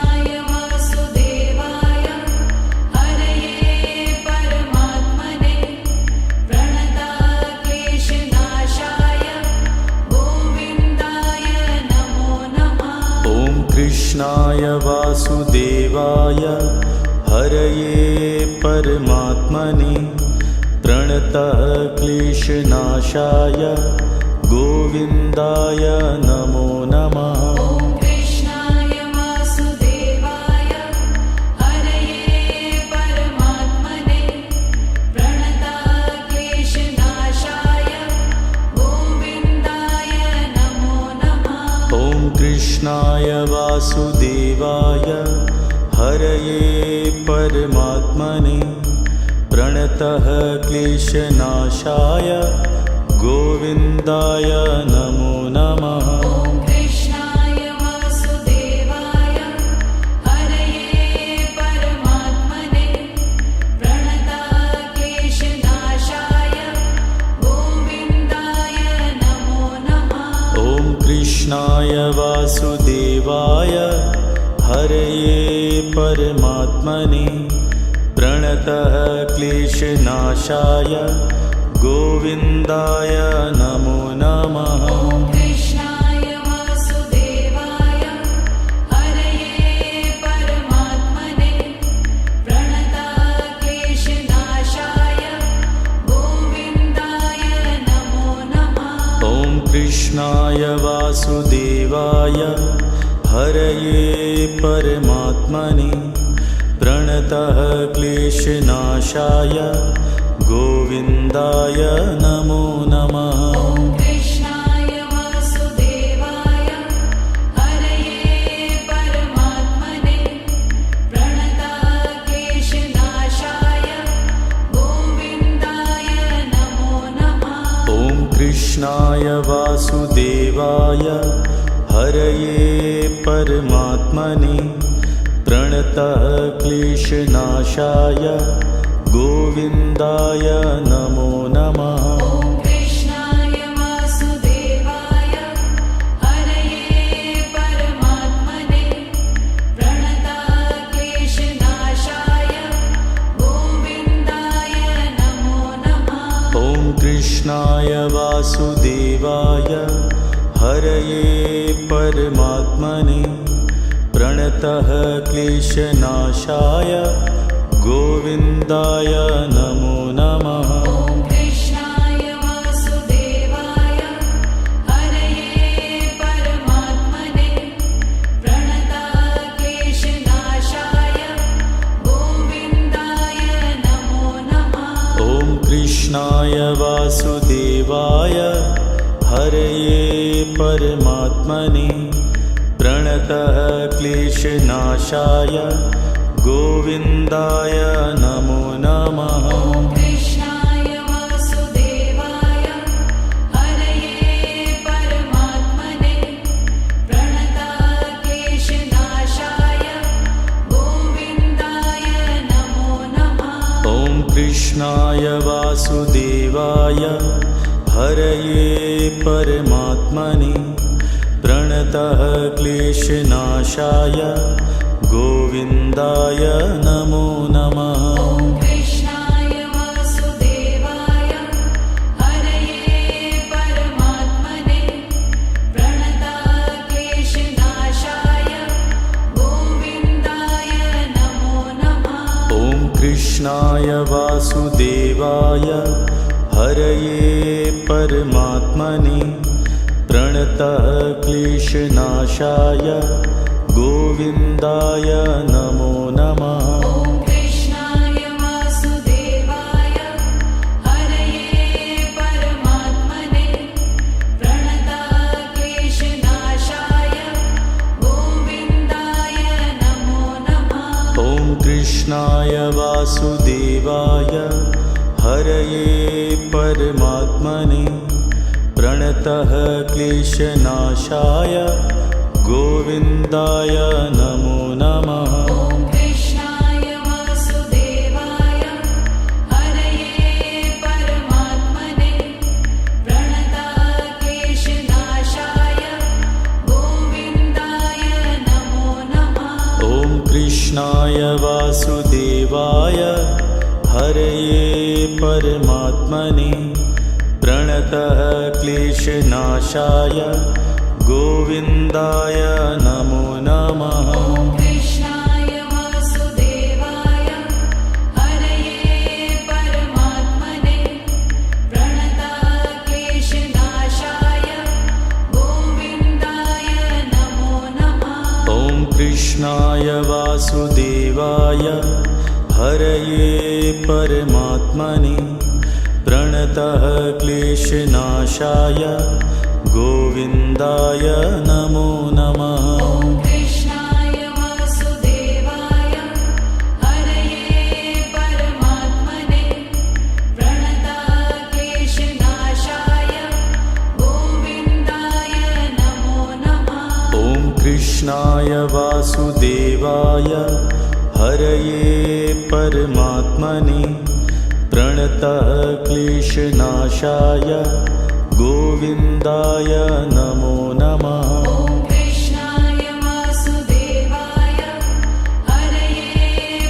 कृष्णाय वासुदेवाय हरये परमात्मने प्रणतः क्लेशनाशाय गोविन्दाय नमो नमः। ॐ कृष्णाय वासुदेवाय हरये परमात्मने प्रणतः क्लेशनाशाय गोविन्दाय नमो नमः। ॐ कृष्णाय वासुदेवाय हरये परमात्मने प्रणतः क्लेशनाशाय गोविन्दाय नमो नमः। ॐ कृष्णाय वासुदेवाय हरये परमात्मने प्रणतः क्लेशनाशाय गोविन्दाय नमो नमः। ॐ कृष्णाय वासुदेवाय हरये परमात्मने प्रणतः क्लेशनाशाय गोविन्दाय नमो नमः। ॐ कृष्णाय वासुदेवाय हरये परमात्मने प्रणतः क्लेशनाशाय गोविन्दाय नमो नमः। ॐ कृष्णाय वासुदेवाय हरये परमात्मने प्रणतः क्लेशनाशाय गोविन्दाय नमो नमः। ॐ कृष्णाय वासुदेवाय हरये परमात्मने प्रणतः क्लेशनाशाय गोविन्दाय नमो नमः। ॐ कृष्णाय वासुदेवाय हरये परमात्मने प्रणतः क्लेशनाशाय गोविन्दाय नमो नमः। ॐ कृष्णाय वासुदेवाय हरये परमात्मने प्रणतः क्लेशनाशाय गोविन्दाय नमो नमः। ॐ कृष्णाय वासुदेवाय हरये परमात्मने प्रणतः क्लेशनाशाय गोविन्दाय नमो नमः। ॐ कृष्णाय वासुदेवाय हरये परमात्मने प्रणतः क्लेशनाशाय गोविन्दाय नमो नमः। ॐ कृष्णाय वासुदेवाय हरये परमात्मने प्रणतः क्लेशनाशाय गोविन्दाय नमो नमः। ॐ कृष्णाय वासुदेवाय हरये परमात्मने प्रणतः क्लेशनाशाय गोविन्दाय नमो नमः। ॐ कृष्णाय वासुदेवाय हरये परमात्मने प्रणतः क्लेशनाशाय गोविन्दाय नमो नमः। ॐ कृष्णाय वासुदेवाय हरये परमात्मने प्रणतः क्लेशनाशाय गोविन्दाय नमो नमः। ॐ कृष्णाय वासुदेवाय हरये परमात्मने प्रणतः क्लेशनाशाय गोविन्दाय नमो नमः। ॐ कृष्णाय वासुदेवाय हरये परमात्मने प्रणतः क्लेशनाशाय गोविन्दाय नमो नमः। ॐ कृष्णाय वासुदेवाय हरये परमात्मने प्रणतः क्लेशनाशाय गोविन्दाय नमो नमः। ॐ कृष्णाय वासुदेवाय हरये परमात्मने प्रणतः क्लेशनाशाय गोविन्दाय नमो नमः। ॐ कृष्णाय वासुदेवाय हरये परमात्मने प्रणतः क्लेशनाशाय गोविन्दाय नमो नमः। ॐ कृष्णाय वासुदेवाय हरये परमात्मने प्रणतक्लेशनाशाय गोविन्दाय नमो नमः। ॐ कृष्णाय वासुदेवाय हरये परमात्मने प्रणतः क्लेशनाशाय गोविन्दाय नमो नमः। ॐ कृष्णाय वासुदेवाय हरये परमात्मने प्रणतक्लेशनाशाय गोविन्दाय नमो नमः। ॐ कृष्णाय वासुदेवाय हरये परमात्मने प्रणतः क्लेशनाशाय गोविन्दाय नमो नमः। ॐ कृष्णाय वासुदेवाय हरये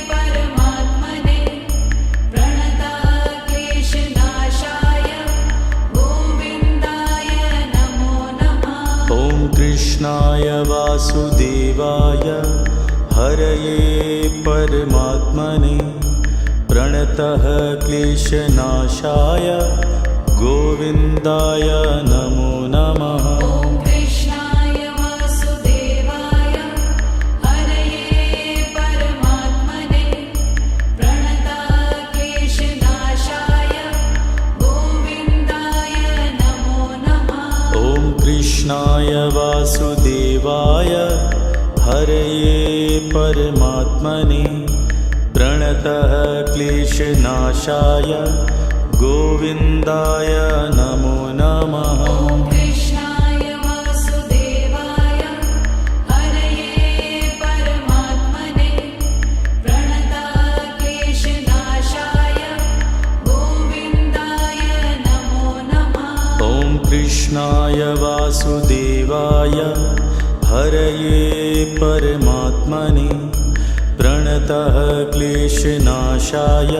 परमात्मने प्रणतक्लेशनाशाय गोविन्दाय नमो नमः। ॐ कृष्णाय वासुदेवाय हरये परमात्मने प्रणतः क्लेशनाशाय गोविन्दाय नमो नमः। ॐ कृष्णाय वासुदेवाय हरये परमात्मने प्रणतक्लेशनाशाय गोविन्दाय नमो नमः। ॐ कृष्णाय वासुदेवाय हरये परमात्मने प्रणतः क्लेशनाशाय गोविन्दाय नमो नमः। ॐ कृष्णाय वासुदेवाय हरये परमात्मने प्रणतक्लेशनाशाय गोविन्दाय नमो नमः। ॐ कृष्णाय वासुदेवाय हरये परमात्मने प्रणतः क्लेशनाशाय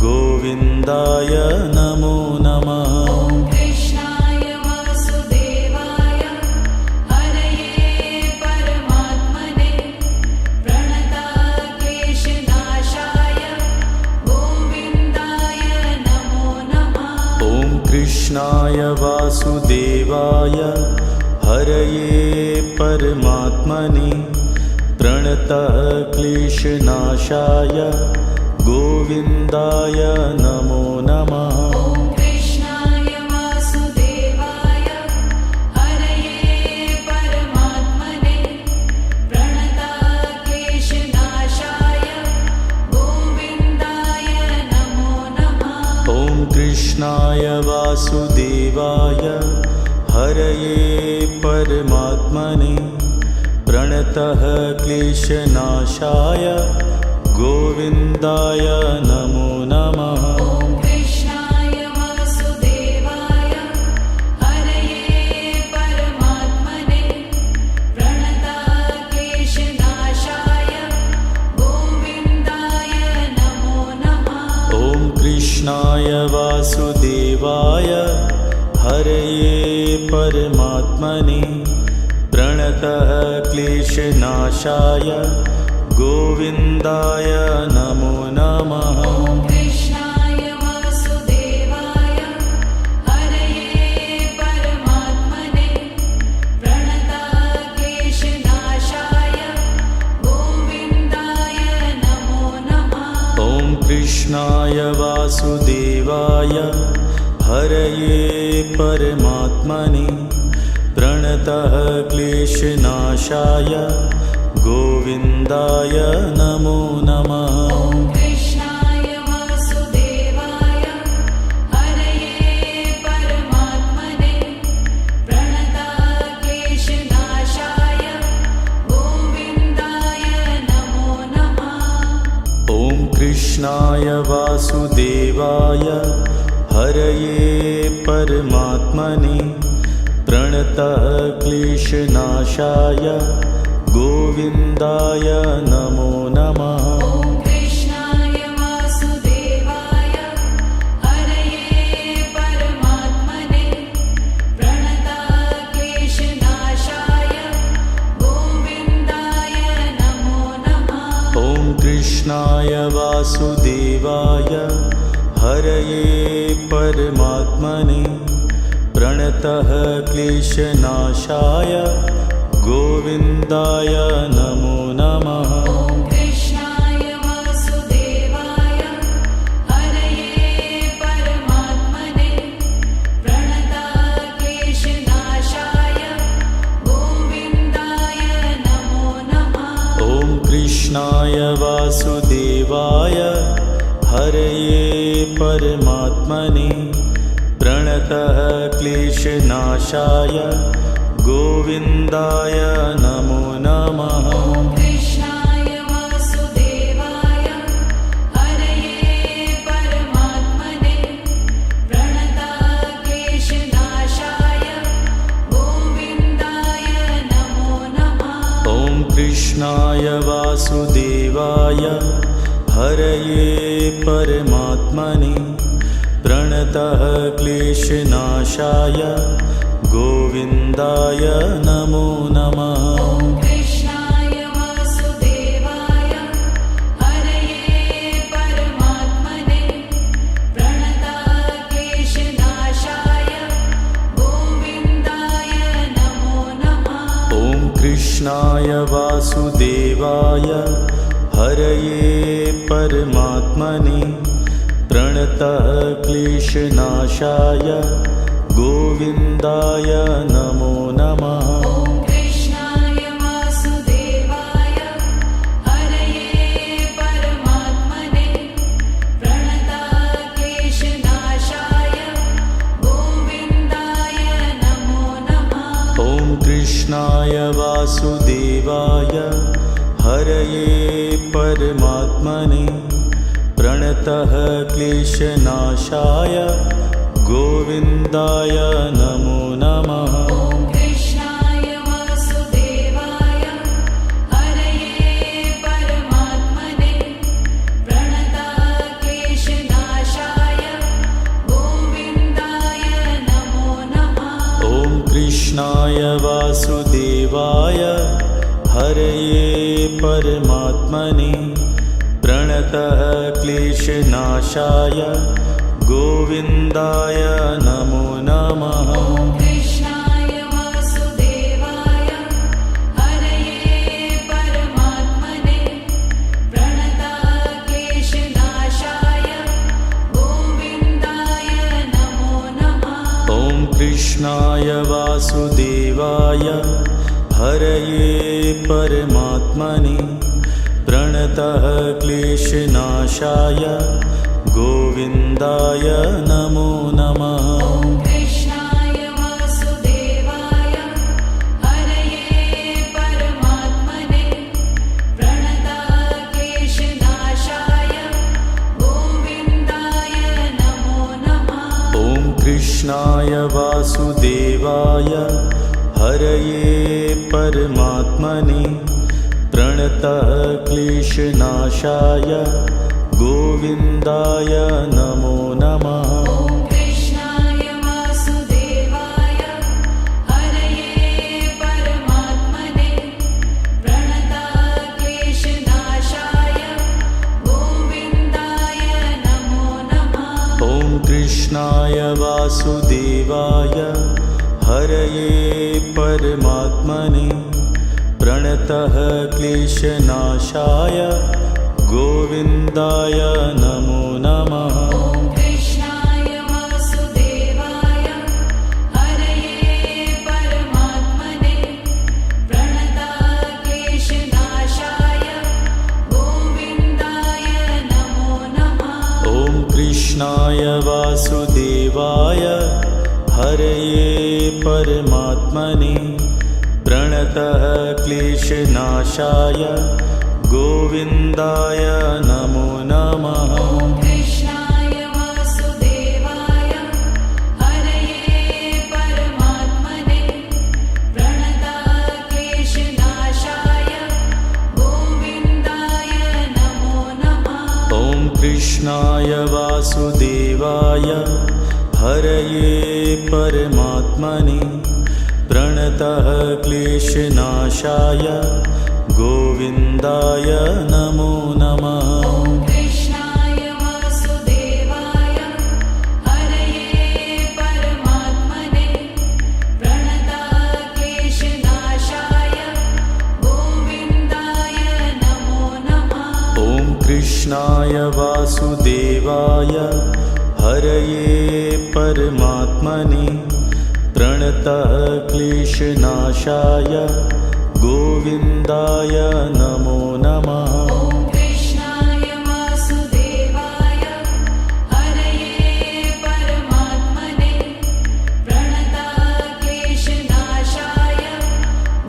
गोविन्दाय नमो नमः। ॐ कृष्णाय वासुदेवाय हरये परमात्मने प्रणतक्लेशनाशाय गोविन्दाय नमो नमः। ॐ कृष्णाय वासुदेवाय हरये परमात्मने प्रणतः क्लेशनाशाय गोविन्दाय नमो नमः। ॐ कृष्णाय वासुदेवाय हरये परमात्मने प्रणतक्लेशनाशाय गोविन्दाय नमो नमः। ॐ कृष्णाय वासुदेवाय हरये परमात्मने प्रणतः क्लेशनाशाय गोविन्दाय नमो नमः। ॐ कृष्णाय वासुदेवाय हरये परमात्मने प्रणतक्लेशनाशाय गोविन्दाय नमो नमः। ॐ कृष्णाय वासुदेवाय हरये परमात्मने प्रणतः क्लेशनाशाय गोविन्दाय नमो नमः। ॐ कृष्णाय वासुदेवाय हरये परमात्मने प्रणतक्लेशनाशाय गोविन्दाय नमो नमः। ॐ कृष्णाय वासुदेवाय हरये परमात्मने प्रणतः क्लेशनाशाय गोविन्दाय नमो नमः। ॐ कृष्णाय वासुदेवाय हरये परमात्मने प्रणतक्लेशनाशाय गोविन्दाय नमो नमः। ॐ कृष्णाय वासुदेवाय हरये परमात्मने प्रणतः क्लेशनाशाय गोविन्दाय नमो नमः। ॐ कृष्णाय वासुदेवाय हरये परमात्मने प्रणतक्लेशनाशाय वासुदेवाय हरये परमात्मने प्रणतः क्लेशनाशाय गोविन्दाय नमो नमः। ॐ कृष्णाय वासुदेवाय हरये परमात्मने प्रणतः क्लेशनाशाय गोविन्दाय नमो नमः। ॐ कृष्णाय वासुदेवाय हरये परमात्मने प्रणतः क्लेशनाशाय गोविन्दाय नमो नमः। ॐ कृष्णाय वासुदेवाय हरये परमात्मने प्रणतः क्लेशनाशाय गोविन्दाय नमो नमः। ॐ कृष्णाय वासुदेवाय हरये परमात्मने प्रणतः क्लेशनाशाय गोविन्दाय नमो नमः। ॐ कृष्णाय वासुदेवाय हरये परमात्मने प्रणतः क्लेशनाशाय गोविन्दाय नमो नमः। ॐ कृष्णाय वासुदेवाय हरये परमात्मने प्रणतः क्लेशनाशाय गोविन्दाय नमो नमः। ॐ कृष्णाय वासुदेवाय हरये परमात्मने प्रणतः क्लेशनाशाय गोविन्दाय नमो नमः। ॐ कृष्णाय वासुदेवाय हरये परमात्मने प्रणतः क्लेशनाशाय गोविन्दाय नमो नमः। ॐ कृष्णाय वासुदेवाय हरये परमात्मने प्रणतः क्लेशनाशाय गोविन्दाय नमो नमः। ॐ कृष्णाय वासुदेवाय हरये परमात्मने प्रणतः क्लेशनाशाय गोविन्दाय नमो नमः। ॐ कृष्णाय वासुदेवाय हरये परमात्मने प्रणतः क्लेशनाशाय गोविन्दाय नमो नमः। ॐ कृष्णाय वासुदेवाय हरये परमात्मने प्रणतः क्लेशनाशाय गोविन्दाय नमो नमः। ॐ कृष्णाय वासुदेवाय हरये परमात्मने प्रणतः क्लेशनाशाय गोविन्दाय नमो नमः। ॐ कृष्णाय वासुदेवाय हरये परमात्मने प्रणतः क्लेशनाशाय गोविन्दाय नमो नमः। ॐ कृष्णाय वासुदेवाय हरये परमात्मने प्रणतः क्लेशनाशाय गोविन्दाय नमो नमः। ॐ कृष्णाय वासुदेवाय हरये परमात्मने प्रणतः क्लेशनाशाय गोविन्दाय नमो नमः। ॐ कृष्णाय वासुदेवाय हरये परमात्मने प्रणतः क्लेशनाशाय गोविन्दाय नमो नमः। ॐ कृष्णाय वासुदेवाय हरये परमात्मने प्रणतः क्लेशनाशाय गोविन्दाय नमो नमः। ॐ कृष्णाय वासुदेवाय हरये परमात्मने प्रणतः क्लेशनाशाय गोविन्दाय नमो नमः। ॐ कृष्णाय वासुदेवाय हरये परमात्मने प्रणतः क्लेशनाशाय गोविन्दाय नमो नमः। ॐ कृष्णाय कृष्णाय वासुदेवाय हरये परमात्मने प्रणतः क्लेशनाशाय गोविन्दाय नमो नमः। ॐ कृष्णाय वासुदेवाय हरये परमात्मने प्रणतः क्लेशनाशाय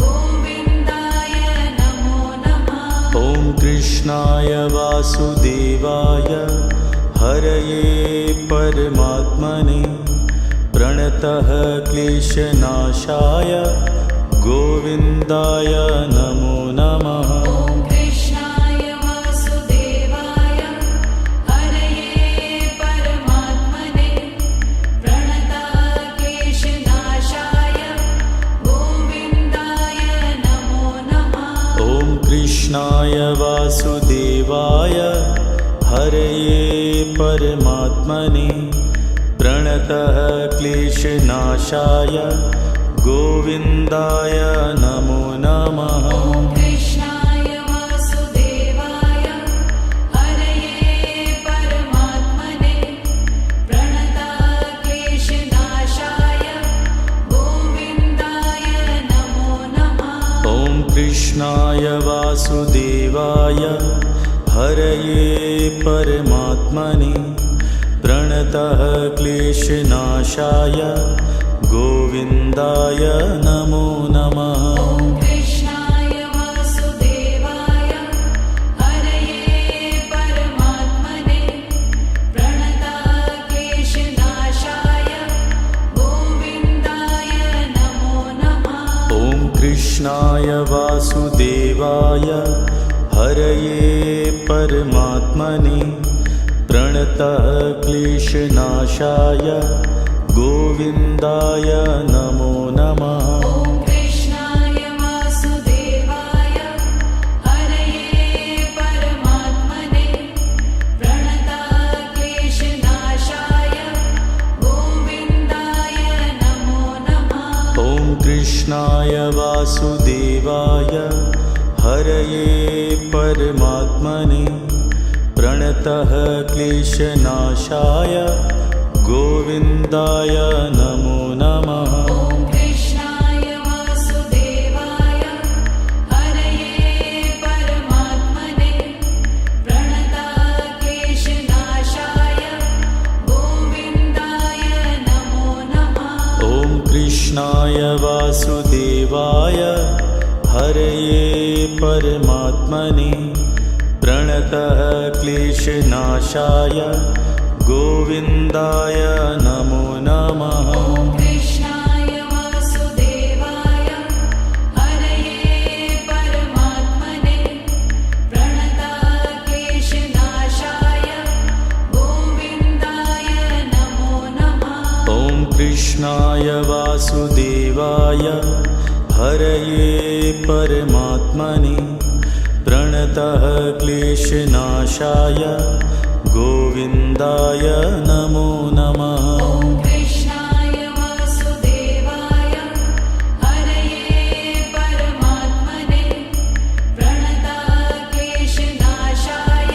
गोविन्दाय नमो नमः। ॐ कृष्णाय वासुदेवाय हरये परमात्मने प्रणतः क्लेशनाशाय गोविन्दाय नमो नमः। ॐ कृष्णाय वासुदेवाय हरये परमात्मने प्रणतः क्लेशनाशाय गोविन्दाय नमो नमः। ॐ कृष्णाय वासुदेवाय हरये परमात्मने प्रणतः क्लेशनाशाय गोविन्दाय नमो नमः। ॐ कृष्णाय वासुदेवाय हरये परमात्मने प्रणतः क्लेशनाशाय गोविन्दाय नमो नमः। ॐ कृष्णाय वासुदेवाय हरये परमात्मने प्रणतः क्लेशनाशाय गोविन्दाय नमो नमः। ॐ कृष्णाय वासुदेवाय हरये परमात्मने प्रणतः क्लेशनाशाय गोविन्दाय नमो नमः। ॐ कृष्णाय वासुदेवाय हरये परमात्मने प्रणतः क्लेशनाशाय गोविन्दाय नमो नमः। ॐ कृष्णाय वासुदेवाय हरये परमात्मने प्रणतः क्लेशनाशाय गोविन्दाय नमो नमः। ॐ कृष्णाय वासुदेवाय हरये परमात्मने प्रणतः क्लेशनाशाय गोविन्दाय नमो नमः। ॐ कृष्णाय वासुदेवाय हरये परमात्मने प्रणतः क्लेशनाशाय गोविन्दाय नमो नमः। ॐ कृष्णाय वासुदेवाय हरये परमात्मने प्रणतः क्लेशनाशाय गोविन्दाय नमो नमः। ॐ कृष्णाय वासुदेवाय हरये परमात्मने प्रणतः क्लेशनाशाय गोविन्दाय नमो नमः। ॐ कृष्णाय वासुदेवाय हरये परमात्मने प्रणतः क्लेशनाशाय गोविन्दाय नमो नमः। ॐ कृष्णाय वासुदेवाय हरये परमात्मने प्रणतः क्लेशनाशाय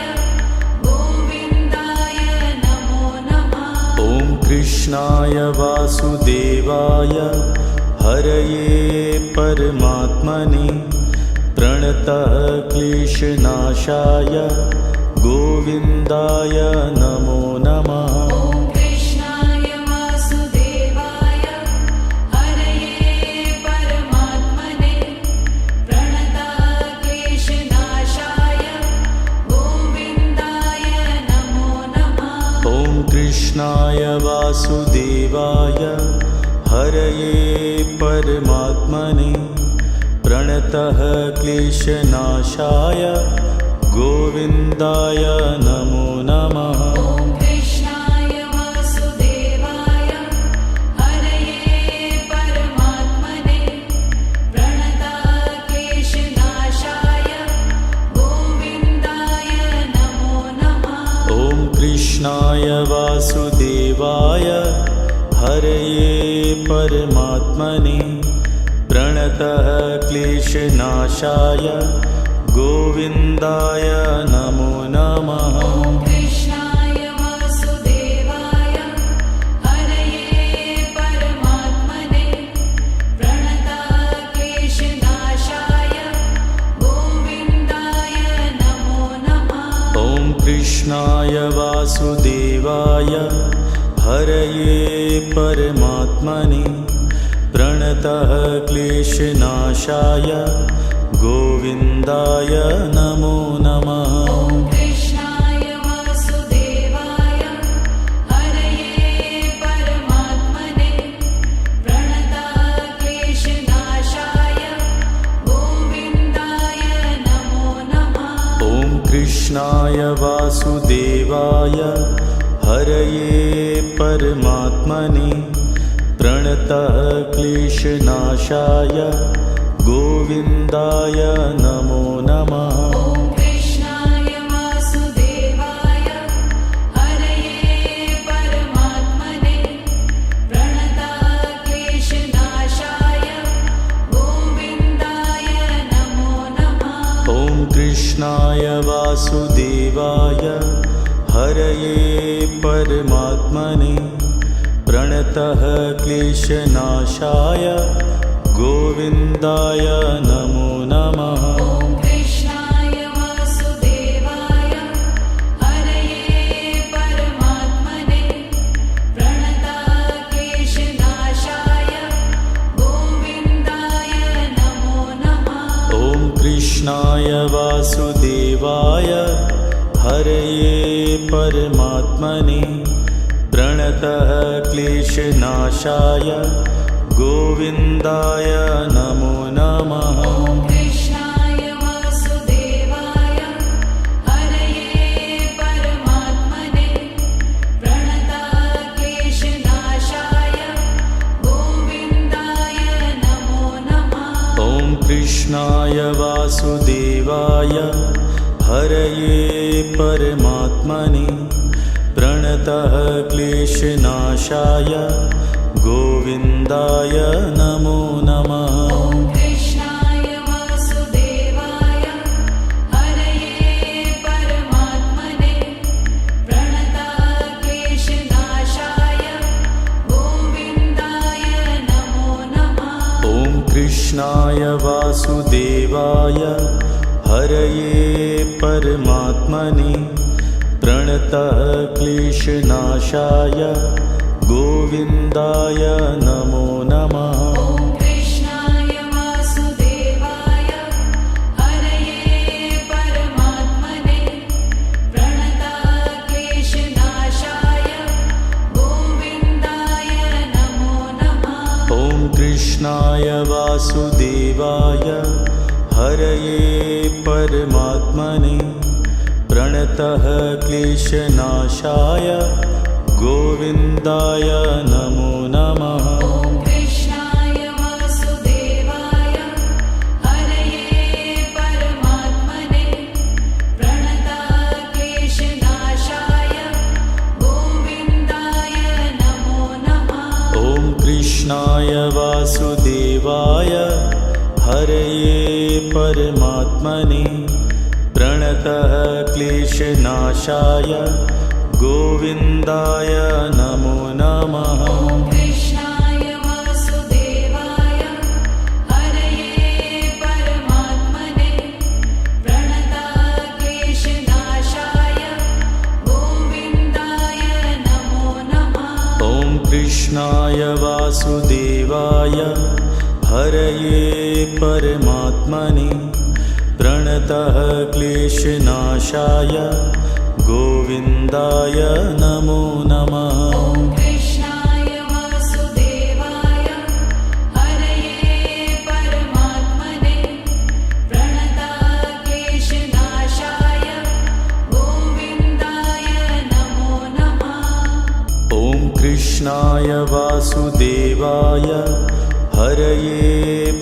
गोविन्दाय नमो नमः। ॐ कृष्णाय वासुदेवाय हरये परमात्मने प्रणतः क्लेशनाशाय गोविन्दाय नमो नमः। ॐ कृष्णाय वासुदेवाय हरये परमात्मने प्रणतः क्लेशनाशाय गोविन्दाय नमो नमः। ॐ कृष्णाय वासुदेवाय हरये परमात्मने प्रणतः क्लेशनाशाय गोविन्दाय नमो नमः। ॐ कृष्णाय वासुदेवाय हरये परमात्मने प्रणतः क्लेशनाशाय गोविन्दाय नमो नमः। ॐ कृष्णाय वासुदेवाय हरये परमात्मने प्रणतः क्लेशनाशाय गोविन्दाय नमो नमः। ॐ कृष्णाय वासुदेवाय हरये परमात्मने प्रणतक्लेशनाशाय गोविन्दाय नमो नमः। ॐ कृष्णाय वासुदेवाय हरये परमात्मने प्रणतः क्लेशनाशाय गोविन्दाय नमो नमः। ॐ कृष्णाय वासुदेवाय हरये परमात्मने प्रणतक्लेशनाशाय गोविन्दाय नमो नमः। ॐ कृष्णाय वासुदेवाय हरये परमात्मने प्रणतः क्लेशनाशाय गोविन्दाय नमो नमः। ॐ कृष्णाय वासुदेवाय हरये परमात्मने प्रणतक्लेशनाशाय गोविन्दाय नमो नमः। ॐ कृष्णाय वासुदेवाय हरये परमात्मने प्रणतः क्लेशनाशाय गोविन्दाय नमो नमः। ॐ कृष्णाय वासुदेवाय हरये परमात्मने प्रणतक्लेशनाशाय गोविन्दाय नमो नमः। ॐ कृष्णाय वासुदेवाय हरये परमात्मने प्रणतः क्लेशनाशाय गोविन्दाय नमो नमः। ॐ कृष्णाय वासुदेवाय हरये परमात्मने प्रणतक्लेशनाशाय गोविन्दाय नमो नमः। ॐ कृष्णाय वासुदेवाय हरये परमात्मने प्रणतः क्लेशनाशाय गोविन्दाय नमो नमः। ॐ कृष्णाय वासुदेवाय हरये परमात्मने प्रणतक्लेशनाशाय गोविन्दाय नमो नमः। ॐ कृष्णाय वासुदेवाय हरये परमात्मने प्रणतः क्लेशनाशाय गोविन्दाय नमो नमः। ॐ कृष्णाय वासुदेवाय हरये परमात्मने प्रणतक्लेशनाशाय गोविन्दाय नमो नमः। ॐ कृष्णाय वासुदेवाय हरये परमात्मने प्रणतः क्लेशनाशाय गोविन्दाय नमो नमः। ॐ कृष्णाय वासुदेवाय हरये परमात्मने प्रणतक्लेशनाशाय गोविन्दाय नमो नमः। ॐ कृष्णाय वासुदेवाय हरये परमात्मने प्रणतः क्लेशनाशाय गोविन्दाय नमो नमः। ॐ कृष्णाय वासुदेवाय हरये परमात्मने प्रणतक्लेशनाशाय गोविन्दाय नमो नमः। ॐ कृष्णाय वासुदेवाय हरये परमात्मने प्रणतः क्लेशनाशाय गोविन्दाय नमो नमः। ॐ कृष्णाय वासुदेवाय हरये परमात्मने प्रणतक्लेशनाशाय गोविन्दाय नमो नमः। ॐ कृष्णाय वासुदेवाय हरये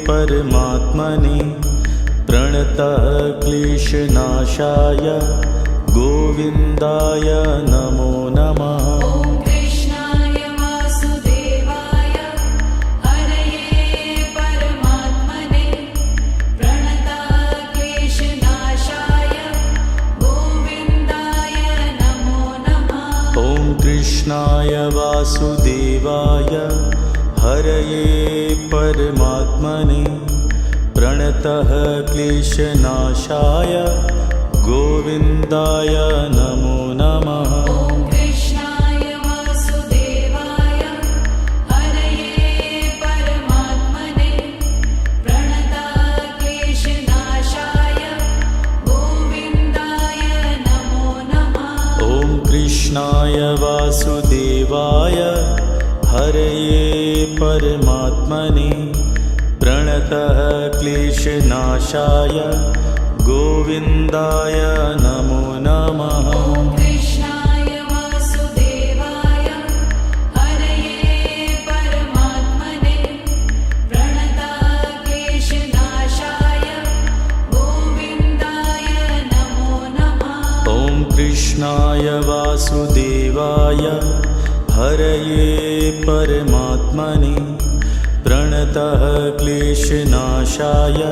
परमात्मने प्रणतः क्लेशनाशाय गोविन्दाय नमो नमः। ॐ कृष्णाय वासुदेवाय हरये परमात्मने प्रणतक्लेशनाशाय वासुदेवाय हरये परमात्मने प्रणतः क्लेशनाशाय गोविन्दाय नमो नमः। ॐ कृष्णाय वासुदेवाय हरये परमात्मने प्रणतः क्लेशनाशाय गोविन्दाय नमो नमः। ॐ कृष्णाय वासुदेवाय हरये परमात्मने प्रणतः क्लेशनाशाय गोविन्दाय नमो नमः। ॐ कृष्णाय वासुदेवाय हरये परमात्मने प्रणतः क्लेशनाशाय गोविन्दाय नमो नमः। ॐ कृष्णाय वासुदेवाय हरये परमात्मने प्रणतः क्लेशनाशाय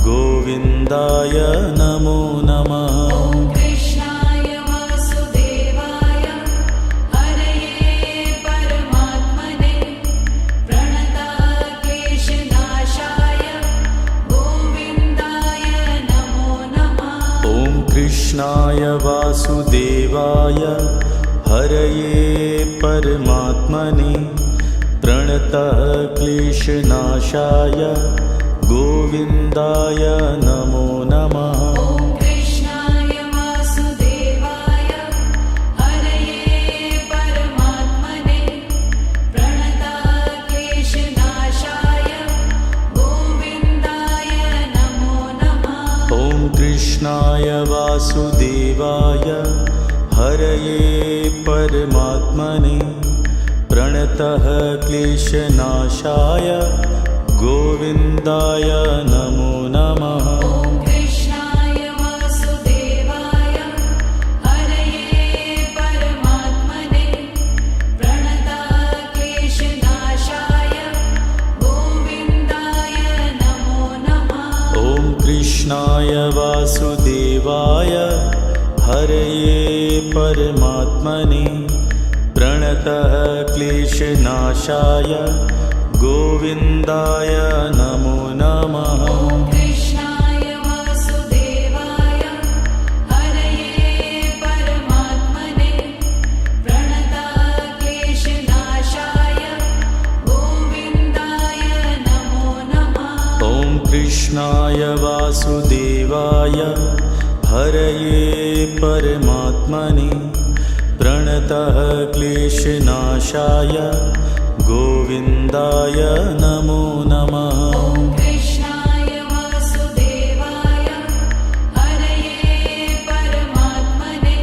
गोविन्दाय नमो नमः। ॐ कृष्णाय वासुदेवाय हरये परमात्मने प्रणतः क्लेशनाशाय गोविन्दाय नमो नमः। ॐ कृष्णाय वासुदेवाय हरये परमात्मने प्रणतः क्लेशनाशाय गोविन्दाय नमो नमः। ॐ कृष्णाय वासुदेवाय हरये परमात्मने प्रणतः क्लेशनाशाय गोविन्दाय नमो नमः। ॐ कृष्णाय वासुदेवाय हरये परमात्मने प्रणतः क्लेशनाशाय गोविन्दाय नमो नमः। ॐ कृष्णाय वासुदेवाय हरये परमात्मने प्रणतः क्लेशनाशाय गोविन्दाय नमो नमः। ॐ कृष्णाय वासुदेवाय हरये परमात्मने प्रणतः क्लेशनाशाय गोविन्दाय नमो नमः। ॐ कृष्णाय वासुदेवाय हरये परमात्मने प्रणतः क्लेशनाशाय गोविन्दाय नमो नमः। ॐ कृष्णाय वासुदेवाय हरये परमात्मने प्रणतः क्लेशनाशाय गोविन्दाय नमो नमः। ॐ कृष्णाय वासुदेवाय हरये परमात्मने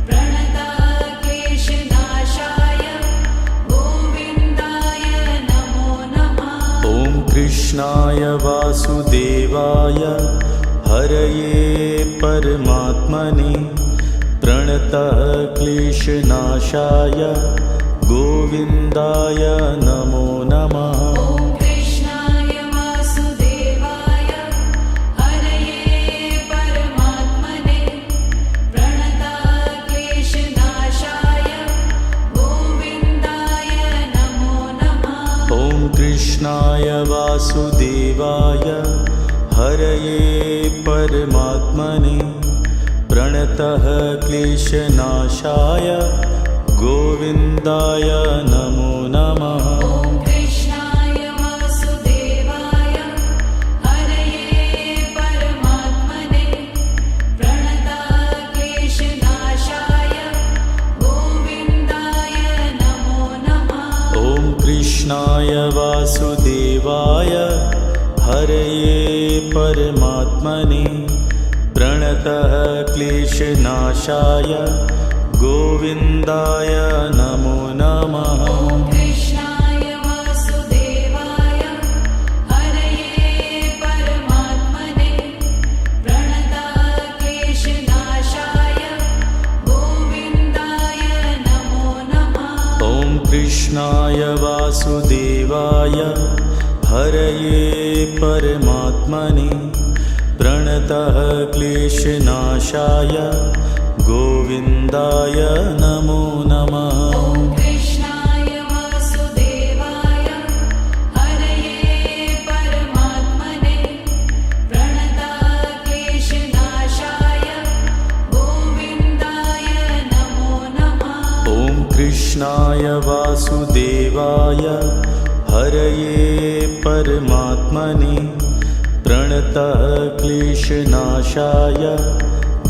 प्रणतः क्लेशनाशाय गोविन्दाय नमो नमः। ॐ कृष्णाय वासुदेवाय हरये परमात्मने प्रणतः क्लेशनाशाय गोविन्दाय नमो नमः। ॐ कृष्णाय वासुदेवाय हरये परमात्मने प्रणतः क्लेशनाशाय गोविन्दाय नमो नमः। ॐ कृष्णाय वासुदेवाय हरये परमात्मने प्रणतः क्लेशनाशाय गोविन्दाय नमो नमः। ॐ कृष्णाय वासुदेवाय हरये परमात्मने प्रणतः क्लेशनाशाय गोविन्दाय नमो नमः। ॐ कृष्णाय वासुदेवाय हरये परमात्मने प्रणतः क्लेशनाशाय गोविन्दाय नमो नमः। ॐ कृष्णाय वासुदेवाय हरये परमात्मने प्रणतः क्लेशनाशाय गोविन्दाय नमो नमः। ॐ कृष्णाय वासुदेवाय हरये परमात्मने प्रणतः क्लेशनाशाय गोविन्दाय नमो नमः। ॐ कृष्णाय वासुदेवाय हरये परमात्मने प्रणतः क्लेशनाशाय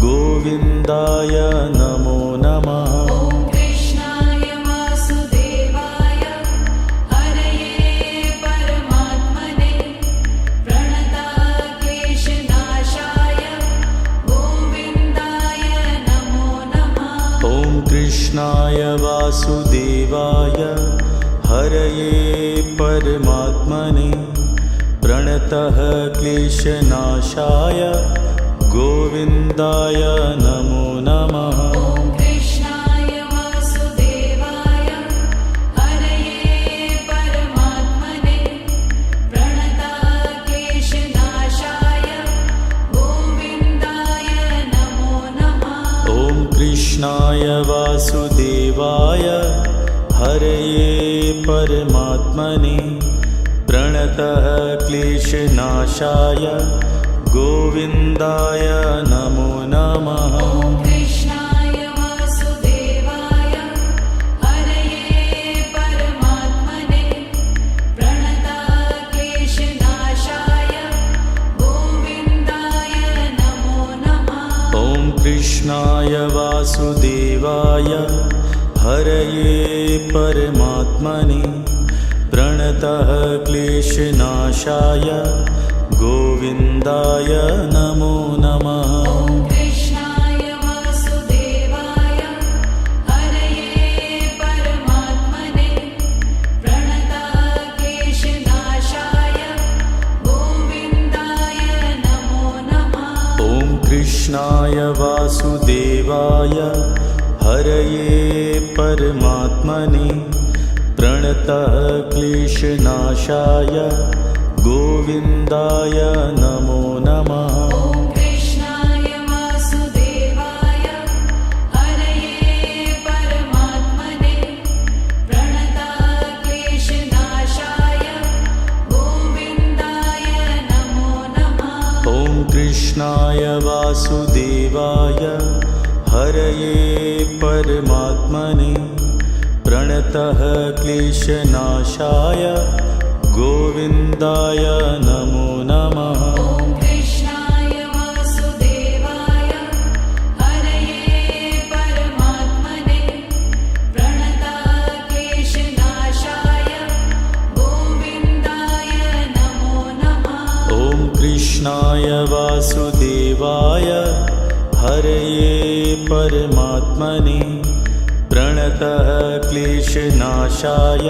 गोविन्दाय नमो नमः। ॐ कृष्णाय वासुदेवाय हरये परमात्मने प्रणतः क्लेशनाशाय गोविन्दाय नमो नमः। ॐ कृष्णाय वासुदेवाय हरये परमात्मने प्रणतः क्लेशनाशाय गोविन्दाय नमो नमः। ॐ कृष्णाय वासुदेवाय हरये परमात्मने प्रणतः क्लेशनाशाय गोविन्दाय नमो नमः। ॐ कृष्णाय वासुदेवाय हरये परमात्मने प्रणतः क्लेशनाशाय गोविन्दाय नमो नमः। ॐ कृष्णाय वासुदेवाय हरये परमात्मने प्रणतः क्लेशनाशाय गोविन्दाय नमो नमः। ॐ कृष्णाय वासुदेवाय हरये परमात्मने प्रणतः क्लेशनाशाय गोविन्दाय नमो नमः। ॐ कृष्णाय वासुदेवाय हरये परमात्मने प्रणतः क्लेशनाशाय गोविन्दाय नमो नमः। ॐ कृष्णाय वासुदेवाय हरये परमात्मने प्रणतः क्लेशनाशाय गोविन्दाय नमो नमः। ॐ कृष्णाय वासुदेवाय हरये परमात्मने प्रणतः क्लेशनाशाय गोविन्दाय नमो नमः। ॐ कृष्णाय वासुदेवाय हरये परमात्मने प्रणतः क्लेशनाशाय गोविन्दाय नमो नमः। ॐ कृष्णाय वासुदेवाय हरये परमात्मने प्रणतः क्लेशनाशाय गोविन्दाय नमो नमः। ॐ कृष्णाय वासुदेवाय हरये परमात्मने प्रणतः क्लेशनाशाय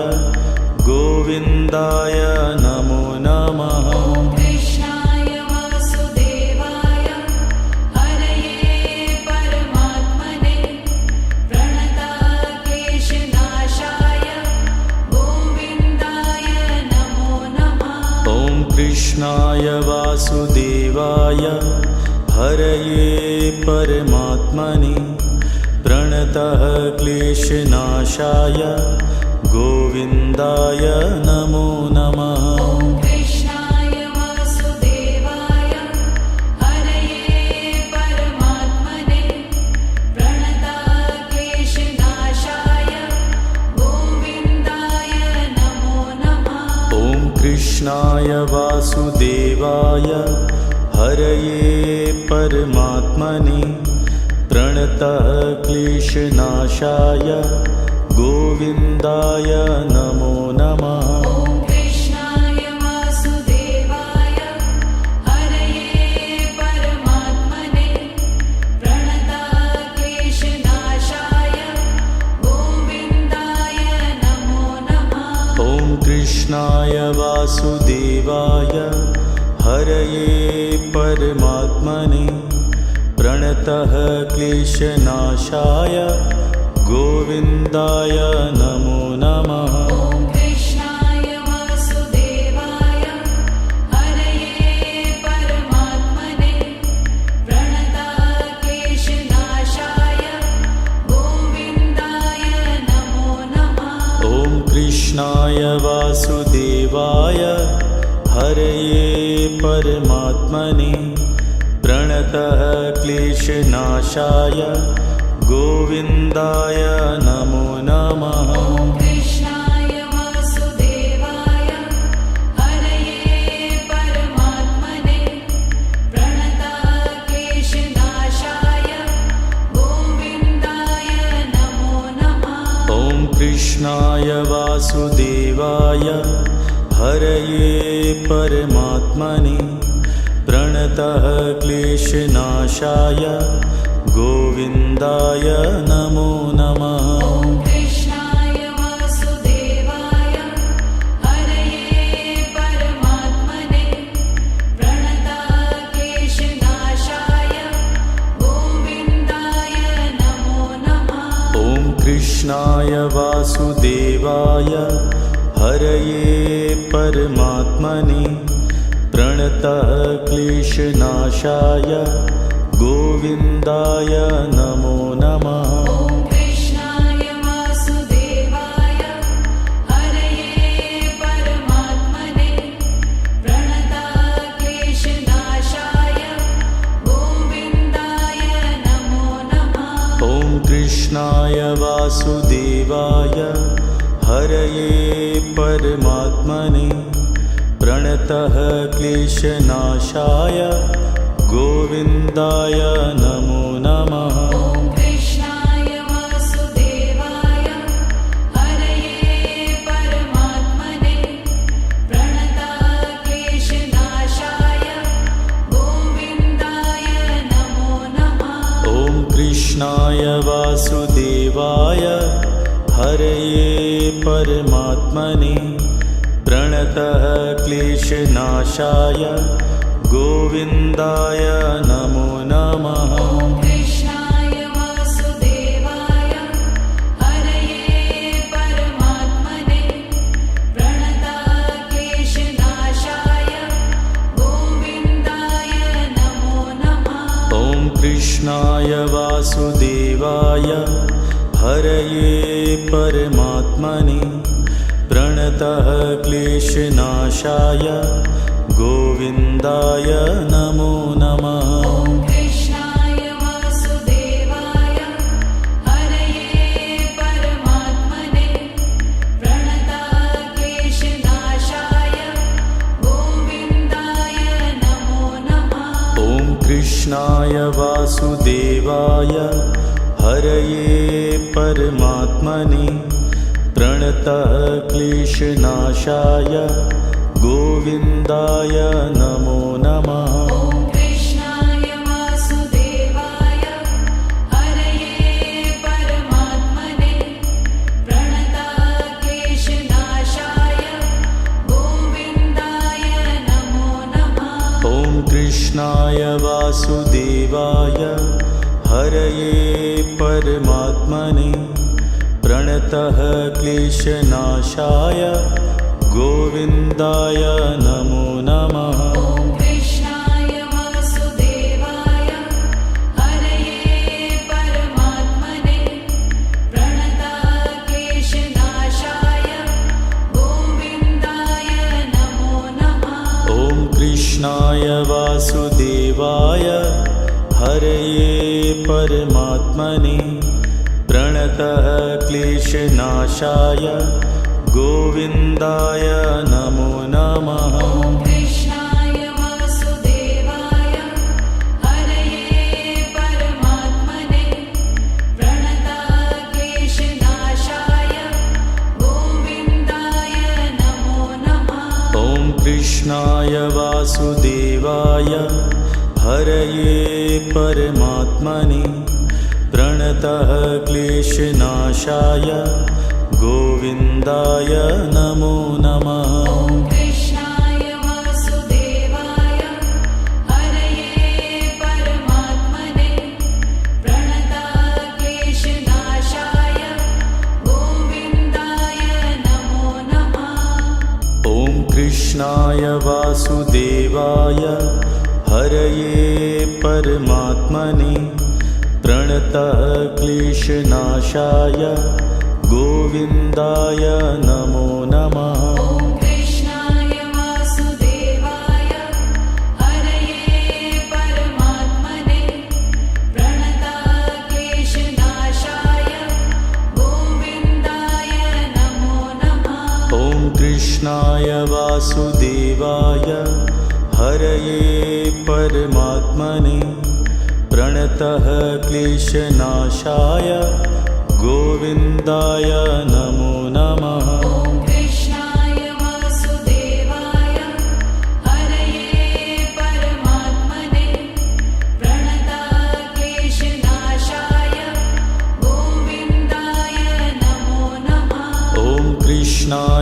गोविन्दाय नमो नमः। ॐ कृष्णाय वासुदेवाय हरये परमात्मने प्रणतः क्लेशनाशाय गोविन्दाय नमो नमः। ॐ कृष्णाय वासुदेवाय हरये परमात्मने प्रणतः क्लेशनाशाय गोविन्दाय नमो नमः। ॐ कृष्णाय वासुदेवाय हरये परमात्मने प्रणतः क्लेशनाशाय गोविन्दाय नमो नमः। ॐ कृष्णाय वासुदेवाय हरये परमात्मने प्रणतः क्लेशनाशाय गोविन्दाय नमो नमः। ॐ कृष्णाय वासुदेवाय हरये परमात्मने प्रणतः क्लेशनाशाय गोविन्दाय नमो नमः। ॐ कृष्णाय वासुदेवाय हरये परमात्मने प्रणतः क्लेशनाशाय गोविन्दाय नमो नमः। ॐ कृष्णाय वासुदेवाय हरये परमात्मने प्रणतः क्लेशनाशाय गोविन्दाय नमो नमः। ॐ कृष्णाय वासुदेवाय हरये परमात्मने प्रणतः क्लेशनाशाय गोविन्दाय नमो नमः। ॐ कृष्णाय वासुदेवाय हरये परमात्मने प्रणतः क्लेशनाशाय गोविन्दाय नमो नमः। ॐ कृष्णाय वासुदेवाय हरये परमात्मने प्रणतः क्लेशनाशाय गोविन्दाय नमो नमः। ॐ कृष्णाय वासुदेवाय हरये परमात्मने प्रणतः क्लेशनाशाय गोविन्दाय नमो नमः। ॐ कृष्णाय वासुदेवाय हरये परमात्मने प्रणतः क्लेशनाशाय गोविन्दाय नमो नमः। ॐ कृष्णाय वासुदेवाय हरये परमात्मने प्रणतः क्लेशनाशाय गोविन्दाय नमो नमः। ॐ कृष्णाय वासुदेवाय हरये परमात्मने प्रणतः क्लेशनाशाय गोविन्दाय नमो नमः। ॐ कृष्णाय वासुदेवाय हरये परमात्मने प्रणतः क्लेशनाशाय गोविन्दाय नमो नमः। ॐ कृष्णाय वासुदेवाय हरये परमात्मने प्रणतः क्लेशनाशाय गोविन्दाय नमो नमः। ॐ कृष्णाय वासुदेवाय हरये परमात्मने प्रणतः क्लेशनाशाय गोविन्दाय नमो नमः। ॐ कृष्णाय वासुदेवाय हरये परमात्मने प्रणतः क्लेशनाशाय गोविन्दाय नमो नमः। ॐ कृष्णाय वासुदेवाय हरये परमात्मने प्रणतः क्लेशनाशाय गोविन्दाय नमो नमः। ॐ कृष्णाय वासुदेवाय हरये परमात्मने प्रणतः क्लेशनाशाय गोविन्दाय नमो नमः। ॐ कृष्णाय वासुदेवाय हरये परमात्मने प्रणतः क्लेशनाशाय गोविन्दाय नमो नमः। ॐ कृष्णाय वासुदेवाय हरये परमात्मने प्रणतः क्लेशनाशाय गोविन्दाय नमो नमः। ॐ कृष्णाय वासुदेवाय हरये परमात्मने प्रणतः क्लेशनाशाय गोविन्दाय नमो नमः। ॐ कृष्णाय वासुदेवाय हरये परमात्मने प्रणतः क्लेशनाशाय गोविन्दाय नमो नमः। ॐ कृष्णाय वासुदेवाय हरये परमात्मने प्रणतः क्लेशनाशाय गोविन्दाय नमो नमः। ॐ कृष्णाय वासुदेवाय हरये परमात्मने प्रणतः क्लेशनाशाय गोविन्दाय नमो नमः। ॐ कृष्णाय वासुदेवाय हरये परमात्मने प्रणतः क्लेशनाशाय गोविन्दाय नमो नमः। ॐ कृष्णाय वासुदेवाय हरये परमात्मने प्रणतः क्लेशनाशाय गोविन्दाय नमो नमः। ॐ कृष्णाय वासुदेवाय हरये परमात्मने प्रणतः क्लेशनाशाय गोविन्दाय नमो नमः। ॐ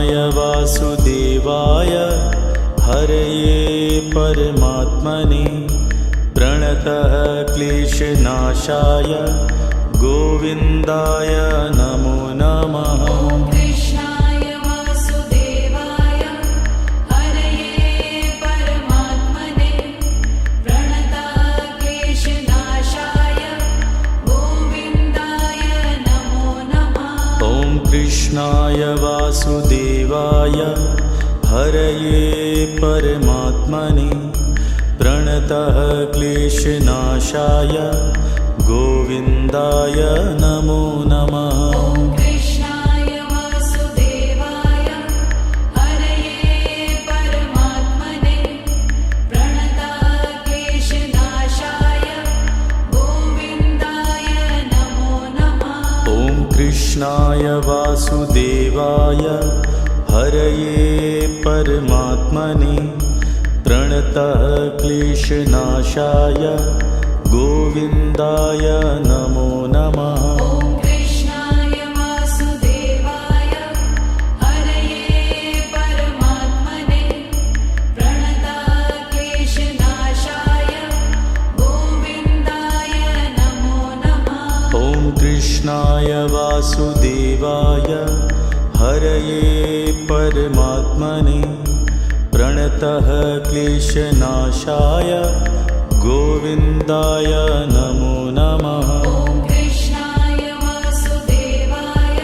कृष्णाय वासुदेवाय हरये परमात्मने प्रणतः क्लेशनाशाय गोविन्दाय नमो नमः। ॐ कृष्णाय वासुदेवाय हरये परमात्मने प्रणतः क्लेशनाशाय गोविन्दाय नमो नमः। ॐ कृष्णाय वासुदेवाय हरये परमात्मने प्रणतः क्लेशनाशाय गोविन्दाय नमो नमः। ॐ कृष्णाय वासुदेवाय हरये परमात्मने प्रणतः क्लेशनाशाय गोविन्दाय नमो नमः। ॐ कृष्णाय वासुदेवाय हरये परमात्मने प्रणतः क्लेशनाशाय गोविन्दाय नमो नमः। ॐ कृष्णाय वासुदेवाय हरये परमात्मने प्रणतः क्लेशनाशाय गोविन्दाय नमो नमः। ॐ कृष्णाय वासुदेवाय हरये परमात्मने प्रणतः क्लेशनाशाय गोविन्दाय नमो नमः। ॐ कृष्णाय वासुदेवाय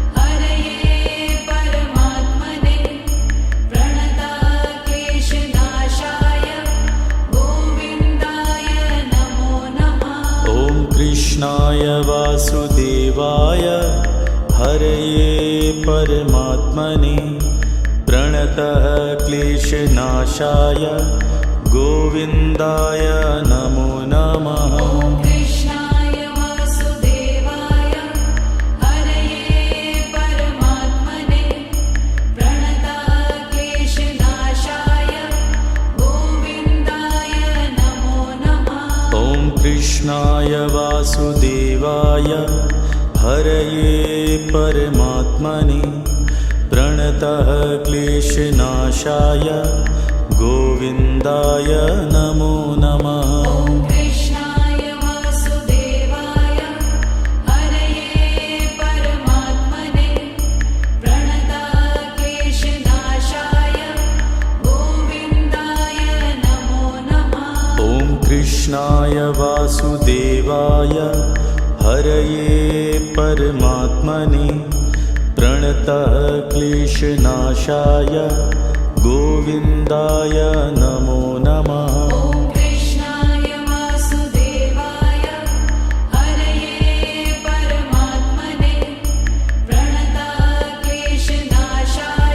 हरये परमात्मने प्रणतः क्लेशनाशाय गोविन्दाय नमो नमः। ॐ कृष्णाय वासुदेवाय हरये परमात्मने प्रणतः क्लेशनाशाय गोविन्दाय नमो नमः। ॐ कृष्णाय वासुदेवाय हरये परमात्मने प्रणतः क्लेशनाशाय गोविन्दाय नमो नमः। ॐ कृष्णाय वासुदेवाय हरये परमात्मने प्रणतः क्लेशनाशाय गोविन्दाय नमो नमः। ॐ कृष्णाय वासुदेवाय हरये परमात्मने प्रणतः क्लेशनाशाय गोविन्दाय नमो नमः। ॐ कृष्णाय वासुदेवाय हरये परमात्मने प्रणतः क्लेशनाशाय गोविन्दाय नमो नमः। ॐ कृष्णाय वासुदेवाय हरये परमात्मने प्रणतः क्लेशनाशाय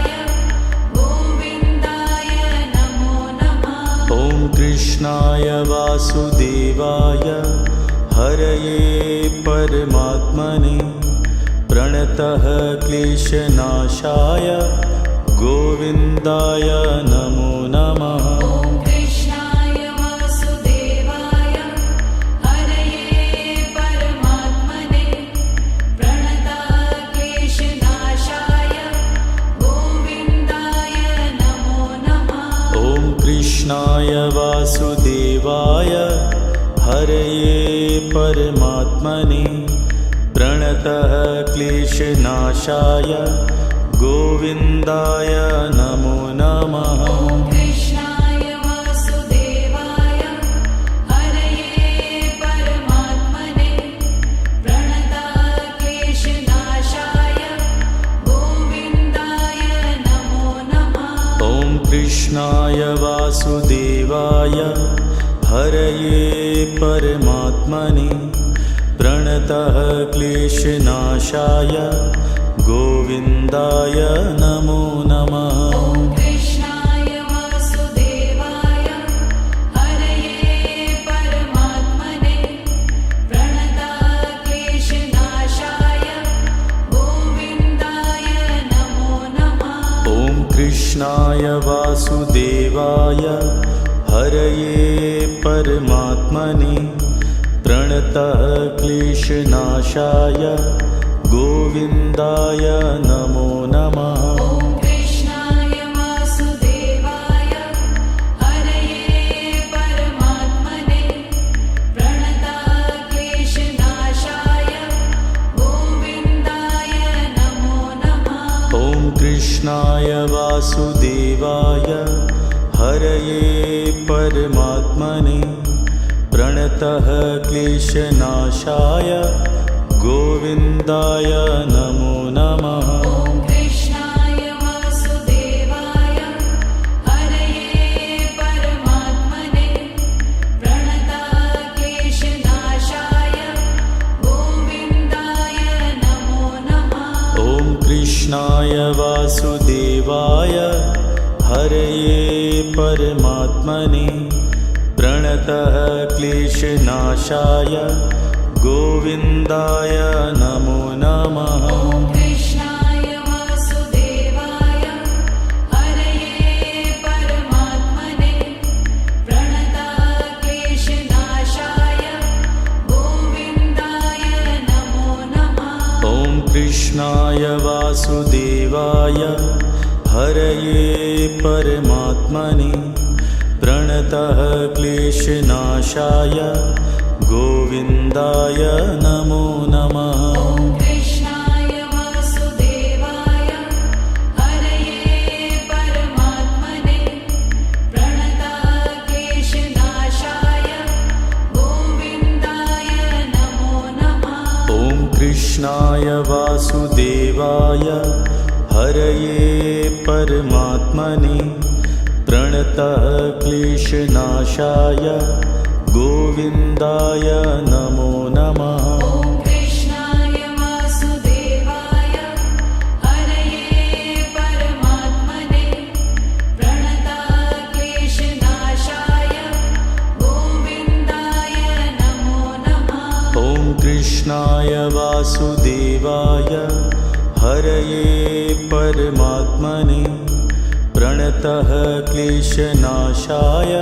गोविन्दाय नमो नमः। ॐ कृष्णाय वासुदेवाय हरये परमात्मने प्रणतः क्लेशनाशाय गोविन्दाय नमो नमः। ॐ कृष्णाय वासुदेवाय हरये परमात्मने प्रणतः क्लेशनाशाय गोविन्दाय नमो नमः। ॐ कृष्णाय वासुदेवाय हरये परमात्मने प्रणतः क्लेशनाशाय गोविन्दाय नमो नमः। ॐ कृष्णाय वासुदेवाय हरये परमात्मने प्रणतः क्लेशनाशाय गोविन्दाय नमो नमः। ॐ कृष्णाय वासुदेवाय हरये परमात्मने प्रणतः क्लेशनाशाय गोविन्दाय नमो नमः। ॐ कृष्णाय वासुदेवाय हरये परमात्मने प्रणतः क्लेशनाशाय गोविन्दाय नमो नमः। ॐ कृष्णाय वासुदेवाय हरये परमात्मने प्रणतः क्लेशनाशाय गोविन्दाय नमो नमः। ॐ कृष्णाय वासुदेवाय हरये परमात्मने प्रणतः क्लेशनाशाय गोविन्दाय नमो नमः। ॐ कृष्णाय वासुदेवाय हरये परमात्मने प्रणतः क्लेशनाशाय गोविन्दाय नमो नमः। ॐ कृष्णाय वासुदेवाय हरये परमात्मने प्रणतः क्लेशनाशाय गोविन्दाय नमो नमः। ॐ कृष्णाय वासुदेवाय हरये परमात्मने प्रणतः क्लेशनाशाय गोविन्दाय नमो नमः। ॐ कृष्णाय वासुदेवाय हरये परमात्मने प्रणतः क्लेशनाशाय गोविन्दाय नमो नमः। ॐ कृष्णाय वासुदेवाय हरये परमात्मने प्रणतः क्लेशनाशाय गोविन्दाय नमो नमः। ॐ कृष्णाय वासुदेवाय हरये परमात्मने प्रणतः क्लेशनाशाय गोविन्दाय नमो नमः। ॐ कृष्णाय वासुदेवाय हरये परमात्मने प्रणतः क्लेशनाशाय गोविन्दाय नमो नमः। ॐ कृष्णाय वासुदेवाय हरये परमात्मने प्रणतः क्लेशनाशाय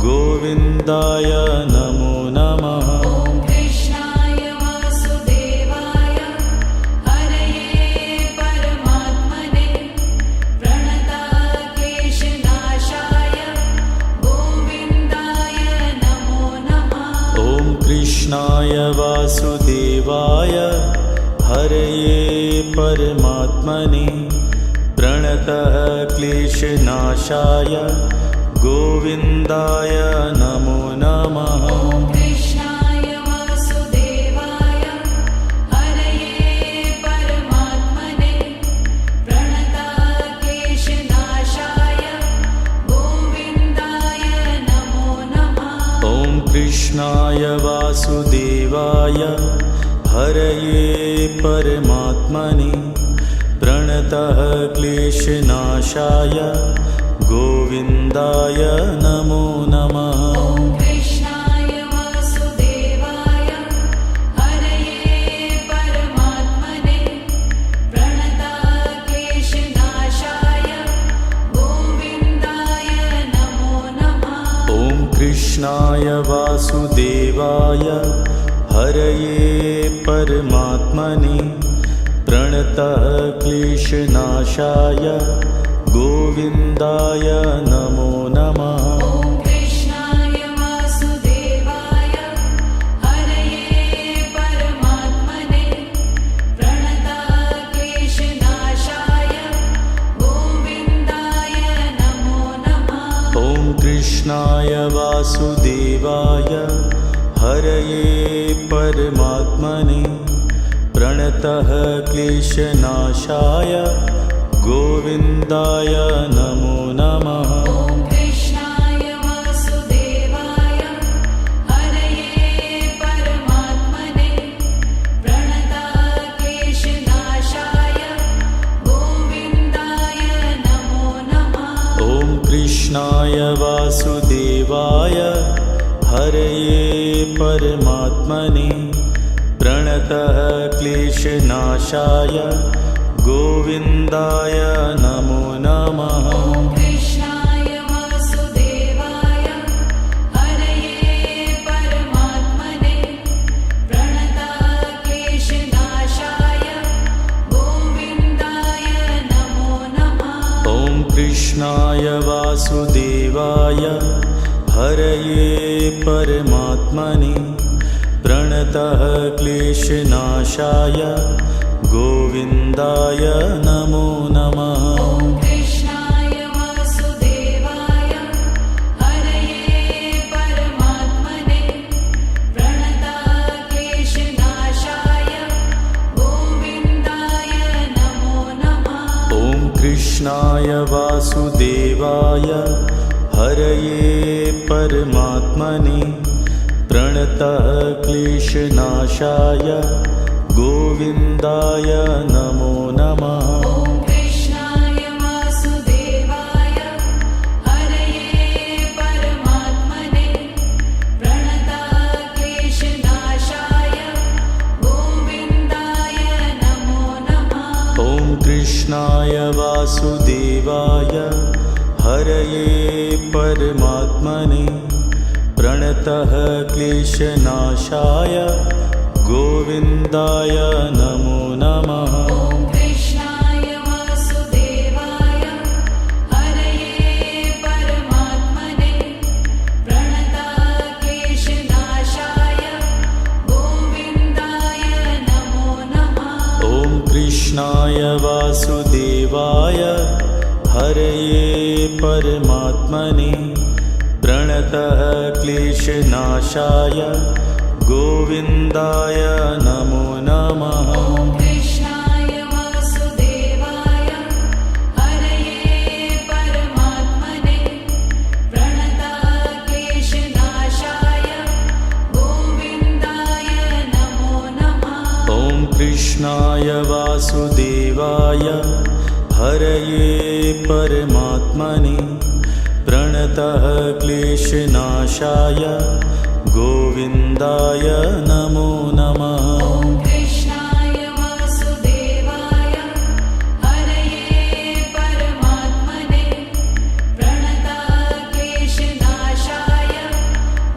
गोविन्दाय नमो नमः। ॐ कृष्णाय वासुदेवाय हरये परमात्मने प्रणतः क्लेशनाशाय गोविन्दाय नमो नमः। ॐ कृष्णाय वासुदेवाय हरये परमात्मने प्रणतः क्लेशनाशाय गोविन्दाय नमो नमः। ॐ कृष्णाय वासुदेवाय हरये परमात्मने प्रणतः क्लेशनाशाय गोविन्दाय नमो नमः। ॐ कृष्णाय वासुदेवाय हरये परमात्मने प्रणतः क्लेशनाशाय गोविन्दाय नमो नमः। ॐ कृष्णाय वासुदेवाय हरये परमात्मने प्रणतः क्लेशनाशाय गोविन्दाय नमो नमः। ॐ कृष्णाय वासुदेवाय हरये परमात्मने प्रणतः क्लेशनाशाय गोविन्दाय नमो नमः। ॐ कृष्णाय वासुदेवाय हरये परमात्मने प्रणतः क्लेशनाशाय गोविन्दाय नमो नमः। ॐ कृष्णाय वासुदेवाय हरये परमात्मने प्रणतः क्लेशनाशाय गोविन्दाय नमो नमः। ॐ कृष्णाय वासुदेवाय हरये परमात्मने प्रणतः क्लेशनाशाय गोविन्दाय नमो नमः। ॐ कृष्णाय वासुदेवाय हरये परमात्मने प्रणतः क्लेशनाशाय गोविन्दाय नमो नमः। ॐ कृष्णाय वासुदेवाय हरये परमात्मने प्रणतः क्लेशनाशाय गोविन्दाय नमो नमः। ॐ कृष्णाय वासुदेवाय हरये परमात्मने प्रणतः क्लेशनाशाय गोविन्दाय नमो नमः। ॐ कृष्णाय वासुदेवाय हरये परमात्मने प्रणतः क्लेशनाशाय गोविन्दाय नमो नमः। ॐ कृष्णाय वासुदेवाय हरये परमात्मने प्रणतः क्लेशनाशाय गोविन्दाय नमो नमः। ॐ कृष्णाय वासुदेवाय हरये परमात्मने प्रणतः क्लेशनाशाय गोविन्दाय नमो नमः। ॐ कृष्णाय वासुदेवाय हरये परमात्मने प्रणतः क्लेशनाशाय गोविन्दाय नमो नमः। ॐ कृष्णाय वासुदेवाय हरये परमात्मने प्रणतः क्लेशनाशाय गोविन्दाय नमो नमः। ॐ कृष्णाय वासुदेवाय हरये परमात्मने प्रणतः क्लेशनाशाय गोविन्दाय नमो नमः। ॐ कृष्णाय वासुदेवाय हरये परमात्मने प्रणतः क्लेशनाशाय गोविन्दाय नमो नमः। ॐ कृष्णाय वासुदेवाय हरये परमात्मने प्रणतः क्लेशनाशाय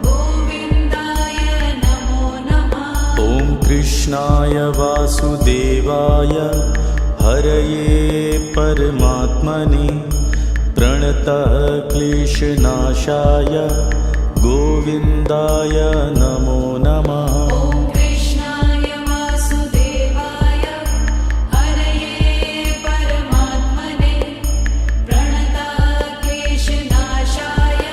गोविन्दाय नमो नमः। ॐ कृष्णाय वासुदेवाय हरये परमात्मने प्रणतः क्लेशनाशाय गोविन्दाय नमो नमः। ॐ कृष्णाय वासुदेवाय हरये परमात्मने प्रणतः क्लेशनाशाय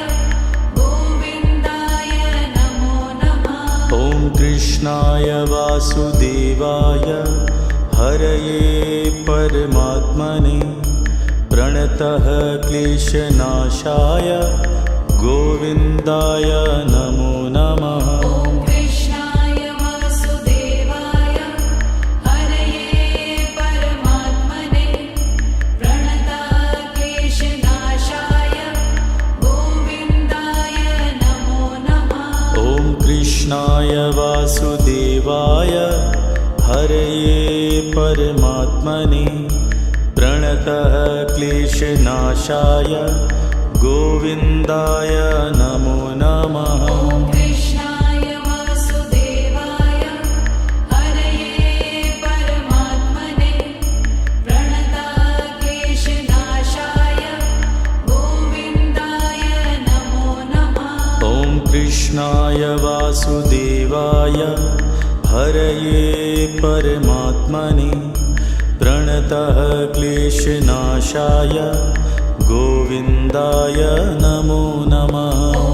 गोविन्दाय नमो नमः। ॐ कृष्णाय वासुदेवाय हरये परमात्मने प्रणतः क्लेशनाशाय गोविन्दाय नमो नमः। ॐ कृष्णाय वासुदेवाय हरये परमात्मने प्रणतः क्लेशनाशाय गोविन्दाय नमो नमः। ॐ कृष्णाय वासुदेवाय हरये परमात्मने प्रणतः क्लेशनाशाय गोविन्दाय नमो नमः। ॐ कृष्णाय वासुदेवाय हरये परमात्मने प्रणतः क्लेशनाशाय गोविन्दाय नमो नमः। ॐ कृष्णाय वासुदेवाय हरये परमात्मने प्रणतः क्लेशनाशाय गोविन्दाय नमो नमः।